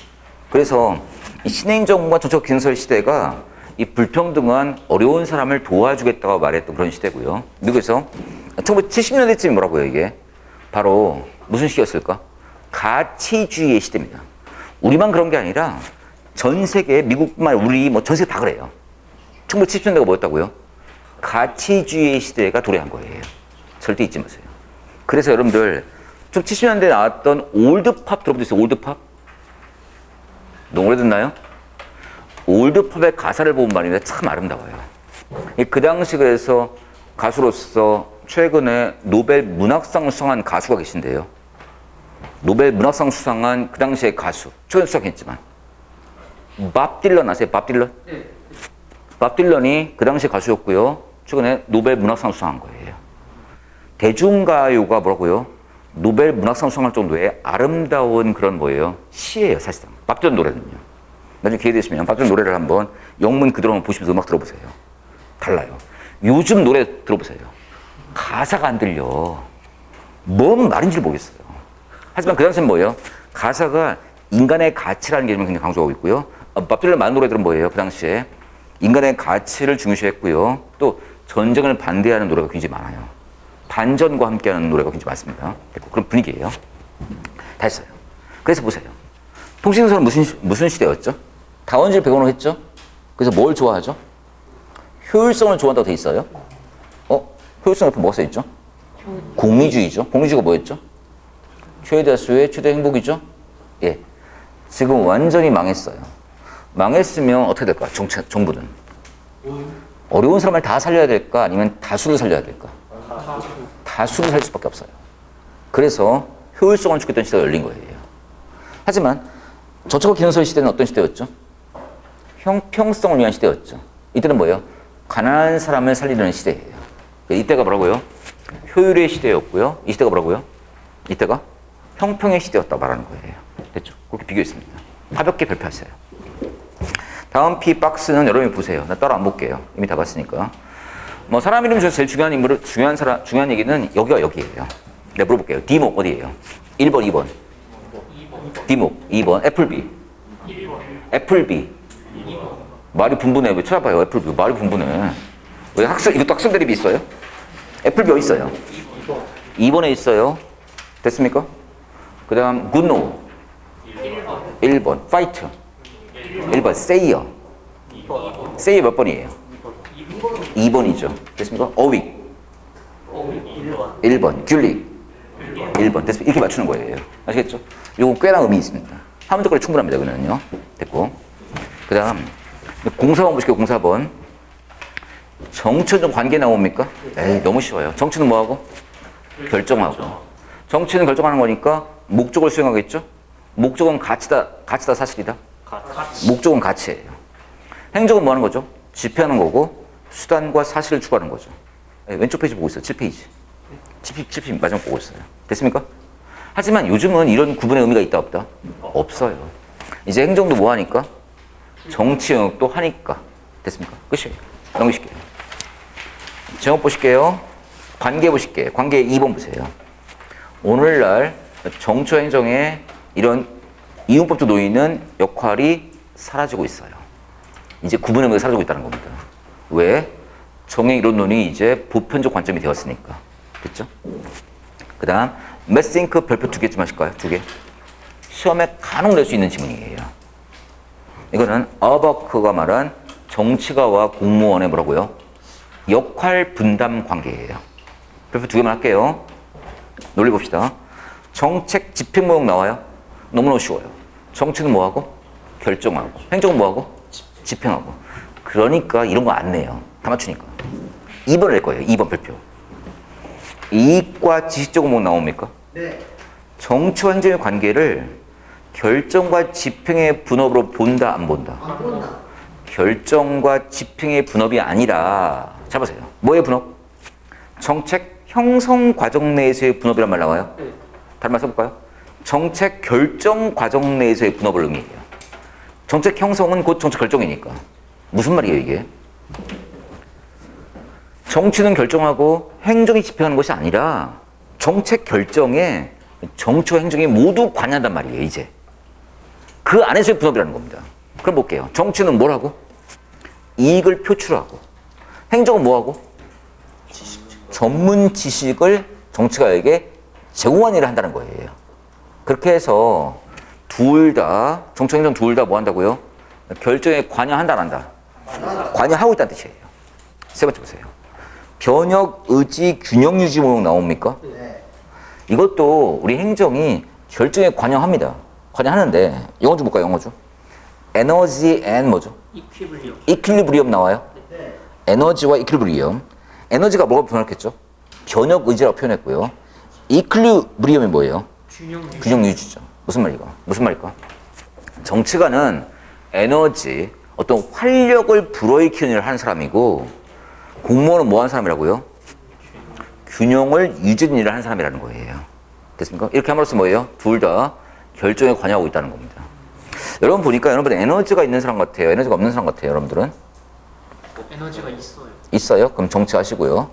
그래서 이 신행정부와 정책 건설 시대가 이 불평등한 어려운 사람을 도와주겠다고 말했던 그런 시대고요. 미국에서 1970년대쯤이 뭐라고요, 이게? 바로 무슨 시기였을까? 가치주의의 시대입니다. 우리만 그런 게 아니라 전 세계, 미국만 우리 뭐 전 세계 다 그래요. 1970년대가 뭐였다고요? 가치주의의 시대가 도래한 거예요. 절대 잊지 마세요. 그래서 여러분들 1970년대에 나왔던 올드팝 들어본 적 있어요? 올드팝? 너무 오래됐나요? 올드팝의 가사를 보면 말입니다. 참 아름다워요. 그 당시 그래서 가수로서 최근에 노벨 문학상 수상한 가수가 계신데요. 노벨 문학상 수상한 그 당시의 가수. 최근 수상했지만. 밥 딜런 아세요? 밥 딜런? 네. 밥 딜런이 그 당시 가수였고요. 최근에 노벨 문학상 수상한 거예요. 대중가요가 뭐라고요? 노벨 문학상 수상할 정도의 아름다운 그런 뭐예요? 시예요, 사실상. 밥 딜런 노래는요. 나중에 기회 되시면 밥 딜런 노래를 한번 영문 그대로 한번 보시면서 음악 들어보세요. 달라요. 요즘 노래 들어보세요. 가사가 안 들려. 뭔 말인지 모르겠어요. 하지만 그 당시엔 뭐예요? 가사가 인간의 가치라는 개념을 굉장히 강조하고 있고요. 밥 딜런 많은 노래들은 뭐예요? 그 당시에 인간의 가치를 중요시했고요. 또 전쟁을 반대하는 노래가 굉장히 많아요. 반전과 함께하는 노래가 굉장히 많습니다. 그런 분위기예요. 다 했어요. 그래서 보세요. 통신선은 무슨 시대였죠? 다원주의를 배경으로 했죠? 그래서 뭘 좋아하죠? 효율성을 좋아한다고 돼 있어요. 효율성 옆에 뭐가 써 있죠? 공리주의죠. 공리주의가 뭐였죠? 최대수의 최대 행복이죠? 예. 지금 완전히 망했어요. 망했으면 어떻게 될까? 정부는. 어려운 사람을 다 살려야 될까? 아니면 다수를 살려야 될까? 다수를 살릴 수밖에 없어요. 그래서 효율성을 죽였던 시대가 열린 거예요. 하지만 저촉과 기능설 시대는 어떤 시대였죠? 형평성을 위한 시대였죠. 이때는 뭐예요? 가난한 사람을 살리는 시대예요. 이때가 뭐라고요? 효율의 시대였고요. 이 시대가 뭐라고요? 이때가 형평의 시대였다고 말하는 거예요. 됐죠? 그렇게 비교했습니다. 가볍게 발표하세요. 다음 P 박스는 여러분이 보세요. 나 따로 안 볼게요. 이미 다 봤으니까. 뭐 사람 이름 중에서 제일 중요한 얘기는 여기가 여기예요. 내가 물어볼게요. D목 어디예요? 1번, 2번. D목 2번. 애플비. 애플비. 말이 분분해. 왜 찾아봐요? 애플비. 말이 분분해. 왜 이것도 학생 대립이 있어요? 애플비 어디 있어요? 2번에 있어요. 됐습니까? 그 다음 굿노 1번. 파이트 1번. 세이어 세이어 몇 번이에요? 2번이죠. 됐습니까? 어윅 1번. 귤릭 1번. 됐습니까? 이렇게 맞추는 거예요. 아시겠죠? 요거 꽤나 의미 있습니다. 한 문제까지 충분합니다. 그거는요. 됐고. 그 다음 공사번 보실게요. 공사번. 정치는 관계 나옵니까? 에이, 너무 쉬워요. 정치는 뭐하고? 결정하고. 정치는 결정하는 거니까 목적을 수행하겠죠? 목적은 가치다 사실이다? 목적은 가치예요. 행정은 뭐 하는 거죠? 집행하는 거고 수단과 사실을 추구하는 거죠. 왼쪽 페이지 보고 있어요. 7페이지. 7페이지 마지막 보고 있어요. 됐습니까? 하지만 요즘은 이런 구분의 의미가 있다 없다? 없어요. 이제 행정도 뭐 하니까? 정치 영역도 하니까. 됐습니까? 끝이에요. 넘기실게요. 제목 보실게요. 관계 보실게요. 관계 2번 보세요. 오늘날 정치 행정의 이런 이용법적 논의는 역할이 사라지고 있어요. 이제 구분의 의미가 사라지고 있다는 겁니다. 왜? 정의 이론론이 이제 보편적 관점이 되었으니까. 됐죠? 그 다음 매스잉크 별표 2개쯤 하실까요? 2개. 시험에 간혹 낼 수 있는 지문이에요. 이거는 어버크가 말한 정치가와 공무원의 뭐라고요? 역할 분담 관계예요. 별표 2개만 할게요. 논리 봅시다. 정책 집행 모형 나와요? 너무너무 쉬워요. 정치는 뭐하고? 결정하고. 행정은 뭐하고? 집행하고. 그러니까 이런 거 안 내요. 다 맞추니까. 2번 낼 거예요. 2번 별표. 이익과 지식적 의무 나옵니까? 네. 정치와 행정의 관계를 결정과 집행의 분업으로 본다, 안 본다? 안 본다. 결정과 집행의 분업이 아니라, 잡으세요. 뭐의 분업? 정책 형성 과정 내에서의 분업이란 말 나와요? 네. 다른 말 써볼까요? 정책 결정 과정 내에서의 분업을 의미해요. 정책 형성은 곧 정책 결정이니까. 무슨 말이에요, 이게? 정치는 결정하고 행정이 집행하는 것이 아니라 정책 결정에 정치와 행정이 모두 관여한단 말이에요, 이제. 그 안에서의 분업이라는 겁니다. 그럼 볼게요. 정치는 뭘 하고? 이익을 표출하고. 행정은 뭐 하고? 전문 지식을 정치가에게 제공하는 일을 한다는 거예요. 그렇게 해서 둘 다, 정치, 행정 둘 다 뭐 한다고요? 결정에 관여한다, 안 한다? 관여하고 있다는 뜻이에요. 세 번째 보세요. 변혁, 의지, 균형 유지 목록 나옵니까? 이것도 우리 행정이 결정에 관여합니다. 관여하는데 영어 좀 볼까요? 영어 좀. 에너지 앤 뭐죠? 이퀴블리엄. 이퀄리브리엄 나와요? 에너지와 이퀄리브리엄. 에너지가 뭐가 변했겠죠? 변혁 의지라고 표현했고요. 이퀄리브리엄이 뭐예요? 균형 유지죠. 무슨 말이가? 무슨 말일까? 정치가는 에너지, 어떤 활력을 불어일으키는 일을 하는 사람이고 공무원은 뭐 하는 사람이라고요? 균형을 유지하는 일을 하는 사람이라는 거예요. 됐습니까? 이렇게 함으로써 뭐예요? 둘 다 결정에 관여하고 있다는 겁니다. 여러분 보니까 여러분 에너지가 있는 사람 같아요? 에너지가 없는 사람 같아요? 여러분들은? 에너지가 있어요. 있어요? 그럼 정치하시고요.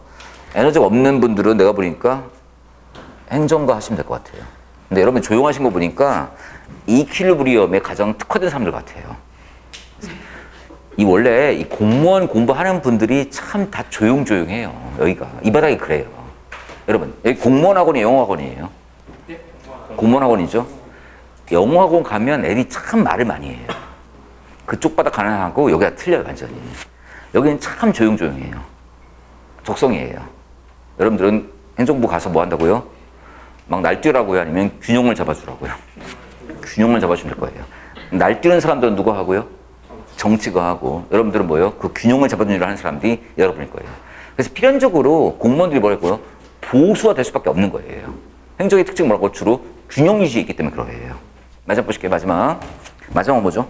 에너지가 없는 분들은 내가 보니까 행정가 하시면 될 것 같아요. 근데 여러분 조용하신 거 보니까 이퀄리브리엄에 가장 특화된 사람들 같아요. 이 원래 이 공무원 공부하는 분들이 참 다 조용조용해요. 여기가 이 바닥이 그래요. 여러분 여기 공무원 학원이 영어 학원이에요. 네. 공무원 학원이죠. 영어 학원 가면 애들이 참 말을 많이 해요. 그쪽 바닥 가능하고 여기가 틀려요 완전히. 여기는 참 조용조용해요. 적성이에요. 여러분들은 행정부 가서 뭐 한다고요? 막 날뛰라고요? 아니면 균형을 잡아주라고요? 균형을 잡아주면 될 거예요. 날뛰는 사람들은 누가 하고요? 정치가 하고. 여러분들은 뭐예요? 그 균형을 잡아주는 일을 하는 사람들이 여러분일 거예요. 그래서 필연적으로 공무원들이 뭐라고요? 보수화 될 수밖에 없는 거예요. 행정의 특징이 뭐라고? 주로 균형 유지에 있기 때문에 그러해요. 마지막 보실게요. 마지막 뭐죠?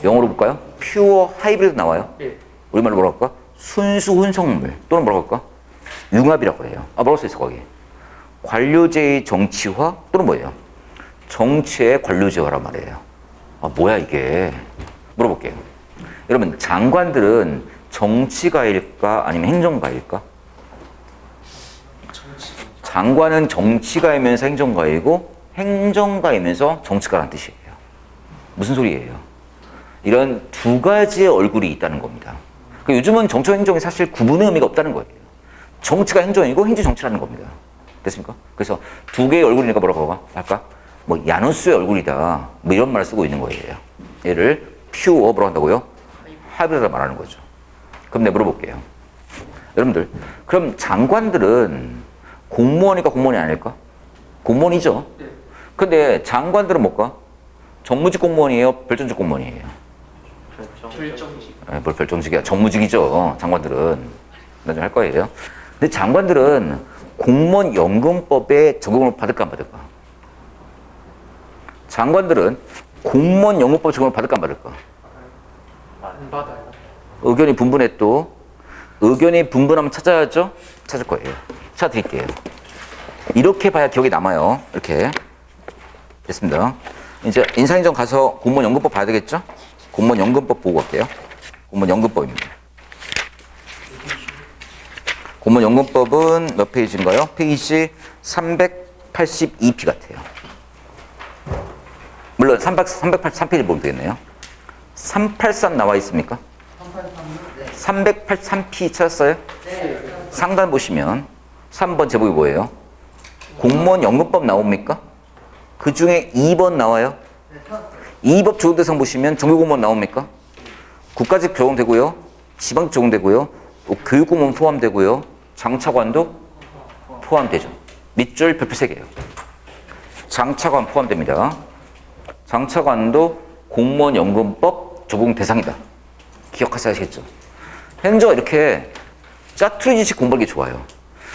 영어로 볼까요? 퓨어 하이브리드 나와요. 네. 우리말로 뭐라고 할까? 순수 혼성물 또는 뭐라고 할까? 융합이라고 해요. 뭐라고 써있어 거기? 관료제의 정치화 또는 뭐예요? 정치의 관료제화란 말이에요. 뭐야 이게? 물어볼게요. 여러분 장관들은 정치가일까 아니면 행정가일까? 장관은 정치가이면서 행정가이고 행정가이면서 정치가라는 뜻이에요. 무슨 소리예요? 이런 두 가지의 얼굴이 있다는 겁니다. 그러니까 요즘은 정치와 행정이 사실 구분의 의미가 없다는 거예요. 정치가 행정이고 행정이 정치라는 겁니다. 됐습니까? 그래서 두 개의 얼굴이니까 뭐라고 할까? 뭐 야누스의 얼굴이다. 뭐 이런 말을 쓰고 있는 거예요. 얘를 퓨어 뭐라고 한다고요? 하이브리드라 말하는 거죠. 그럼 내가 물어볼게요. 여러분들, 그럼 장관들은 공무원이니까 공무원이 아닐까? 공무원이죠. 네. 근데 장관들은 뭘까? 정무직 공무원이에요? 별정직 공무원이에요? 결정직. 뭘 별정직이야? 정무직이죠. 장관들은. 나중에 할 거예요. 근데 장관들은 공무원 연금법에 적용을 받을까 안 받을까? 장관들은 공무원 연금법 적용을 받을까 안 받을까? 안 받아요. 의견이 분분해 또. 의견이 분분하면 찾아야죠? 찾을 거예요. 찾아드릴게요. 이렇게 봐야 기억이 남아요. 이렇게. 됐습니다. 이제 인사행정 가서 공무원 연금법 봐야 되겠죠? 공무원 연금법 보고 갈게요. 공무원 연금법입니다. 공무원 연금법은 몇 페이지인가요? 페이지 382p 같아요. 물론 383페이지 보면 되겠네요. 383 나와 있습니까? 383p 찾았어요? 네. 상단 보시면 3번 제목이 뭐예요? 공무원 연금법 나옵니까? 그 중에 2번 나와요? 2법 적용 대상 보시면 정규공무원 나옵니까? 국가직 적용되고요. 지방직 적용되고요. 또 교육공무원 포함되고요. 장차관도 포함되죠. 밑줄 별표 3개예요. 장차관 포함됩니다. 장차관도 공무원 연금법 적용 대상이다. 기억하셔야겠죠. 행정가 이렇게 짜투리지식 공부하기 좋아요.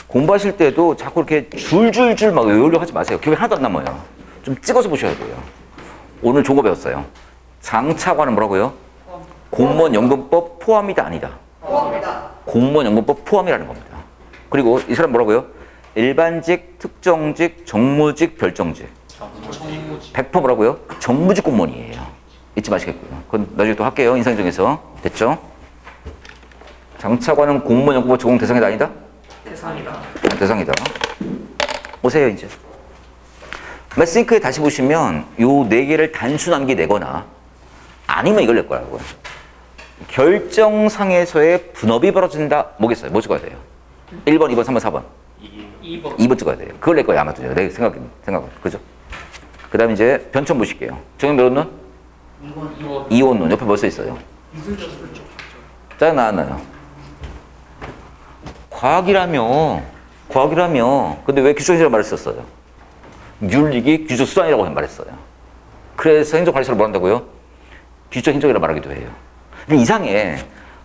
공부하실 때도 자꾸 이렇게 줄줄줄 막 외우려고 하지 마세요. 기억이 하나도 안 남아요. 좀 찍어서 보셔야 돼요. 오늘 좋은 거 배웠어요. 장차관은 뭐라고요? 공무원 연금법 포함이다 아니다? 포함이다. 공무원 연금법 포함이라는 겁니다. 그리고 이 사람 뭐라고요? 일반직, 특정직, 정무직, 별정직. 정무직. 100% 뭐라고요? 정무직 공무원이에요. 잊지 마시겠고요. 그건 나중에 또 할게요. 인사인정에서. 됐죠? 장차관은 공무원 연구부 적용 대상이 아니다? 대상이다. 대상이다. 오세요, 이제. 매스잉크에 다시 보시면 요 네 개를 단수 남기내거나 아니면 이걸 낼 거라고요. 결정상에서의 분업이 벌어진다. 뭐겠어요? 뭐 찍어야 돼요? 1번, 2번, 3번, 4번. 2번. 2번 찍어야 돼요. 그걸 낼 거예요, 아마도. 내 생각은. 그죠? 그 다음에 이제 변천 보실게요. 정형변론은? 2번. 이원론. 옆에 벌써 있어요. 미술적 술적. 짜증 나왔나요? 과학이라며. 근데 왜 규칙행정이라고 말을 썼어요? 윤리기 규칙 수단이라고 말했어요. 그래서 행정관리사로 뭐 한다고요? 규칙 행정이라고 말하기도 해요. 근데 이상해.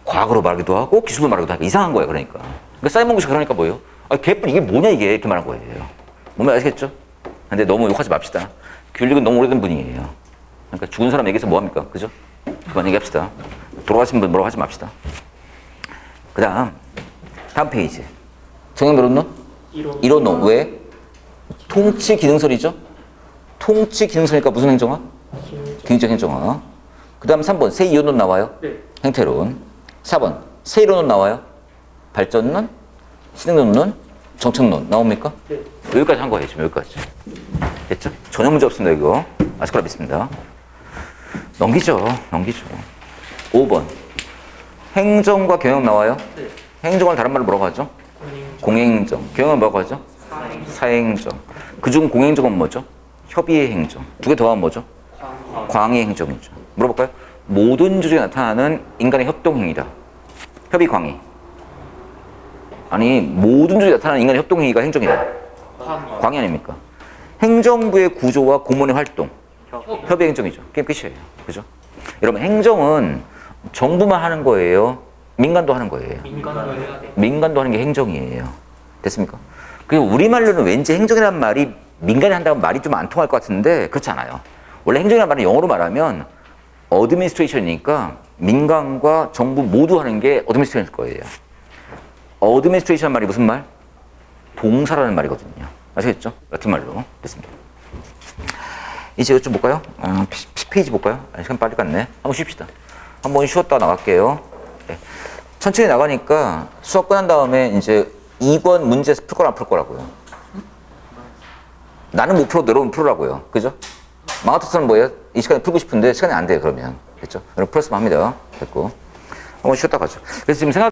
과학으로 말하기도 하고 기술로 말하기도 하고 이상한 거예요. 그러니까 사이먼 구시 그러니까 뭐예요? 아, 개뿔 이게 뭐냐 이게 이렇게 말한 거예요. 뭔가 아시겠죠? 근데 너무 욕하지 맙시다. 귤릭은 너무 오래된 분이에요. 그러니까 죽은 사람 얘기해서 뭐합니까? 그죠? 그만 얘기합시다. 돌아가신 분 뭐라고 하지 맙시다. 그 다음 페이지. 정형변론론? 이론론. 왜? 통치 기능설이죠? 통치 기능설이니까 무슨 행정학? 기능적 행정학. 그 다음 3번 새 이론론 나와요? 네. 행태론. 4번 새 이론론 나와요? 발전론, 신흥론론, 정책론 나옵니까? 네. 여기까지 한 거예요. 지금 여기까지. 됐죠? 전혀 문제 없습니다. 이거. 아실 거라 믿습니다. 넘기죠. 5번 행정과 경영 나와요? 네. 행정을 다른 말로 뭐라고 하죠? 공행정. 경영은 뭐라고 하죠? 사행정. 그중 공행정은 뭐죠? 협의의 행정. 두 개 더하면 뭐죠? 광의 행정이죠. 물어볼까요? 모든 조직에 나타나는 인간의 협동행위다. 협의 광의. 아니 모든 조직에 나타나는 인간의 협동행위가 행정이다. 광의 아닙니까? 행정부의 구조와 공무원의 활동. 협의 행정이죠. 게임 끝이에요. 그죠? 여러분 행정은 정부만 하는 거예요? 민간도 하는 거예요? 민간도 해야 돼. 민간도 하는 게 행정이에요. 됐습니까? 그리고 우리말로는 왠지 행정이라는 말이 민간이 한다면 말이 좀 안 통할 것 같은데 그렇지 않아요. 원래 행정이라는 말은 영어로 말하면 어드미니스트레이션이니까 민간과 정부 모두 하는 게 어드미니스트레이션일 거예요. 어드미니스트레이션 말이 무슨 말? 동사라는 말이거든요. 아시겠죠? 라틴 말로. 됐습니다. 이제 이것 좀 볼까요? 10페이지 볼까요? 시간 빨리 갔네. 한번 쉽시다. 한번 쉬었다 나갈게요. 네. 천천히 나가니까 수업 끝난 다음에 이제 2권 문제 풀 거랑 안 풀 거라고요. 나는 못 풀어도 여러분 풀으라고요. 그죠? 망아토스는 뭐예요? 이 시간에 풀고 싶은데 시간이 안 돼요, 그러면. 됐죠? 여러분 풀었으면 합니다. 됐고. 한번 쉬었다 가죠. 그래서 지금 생각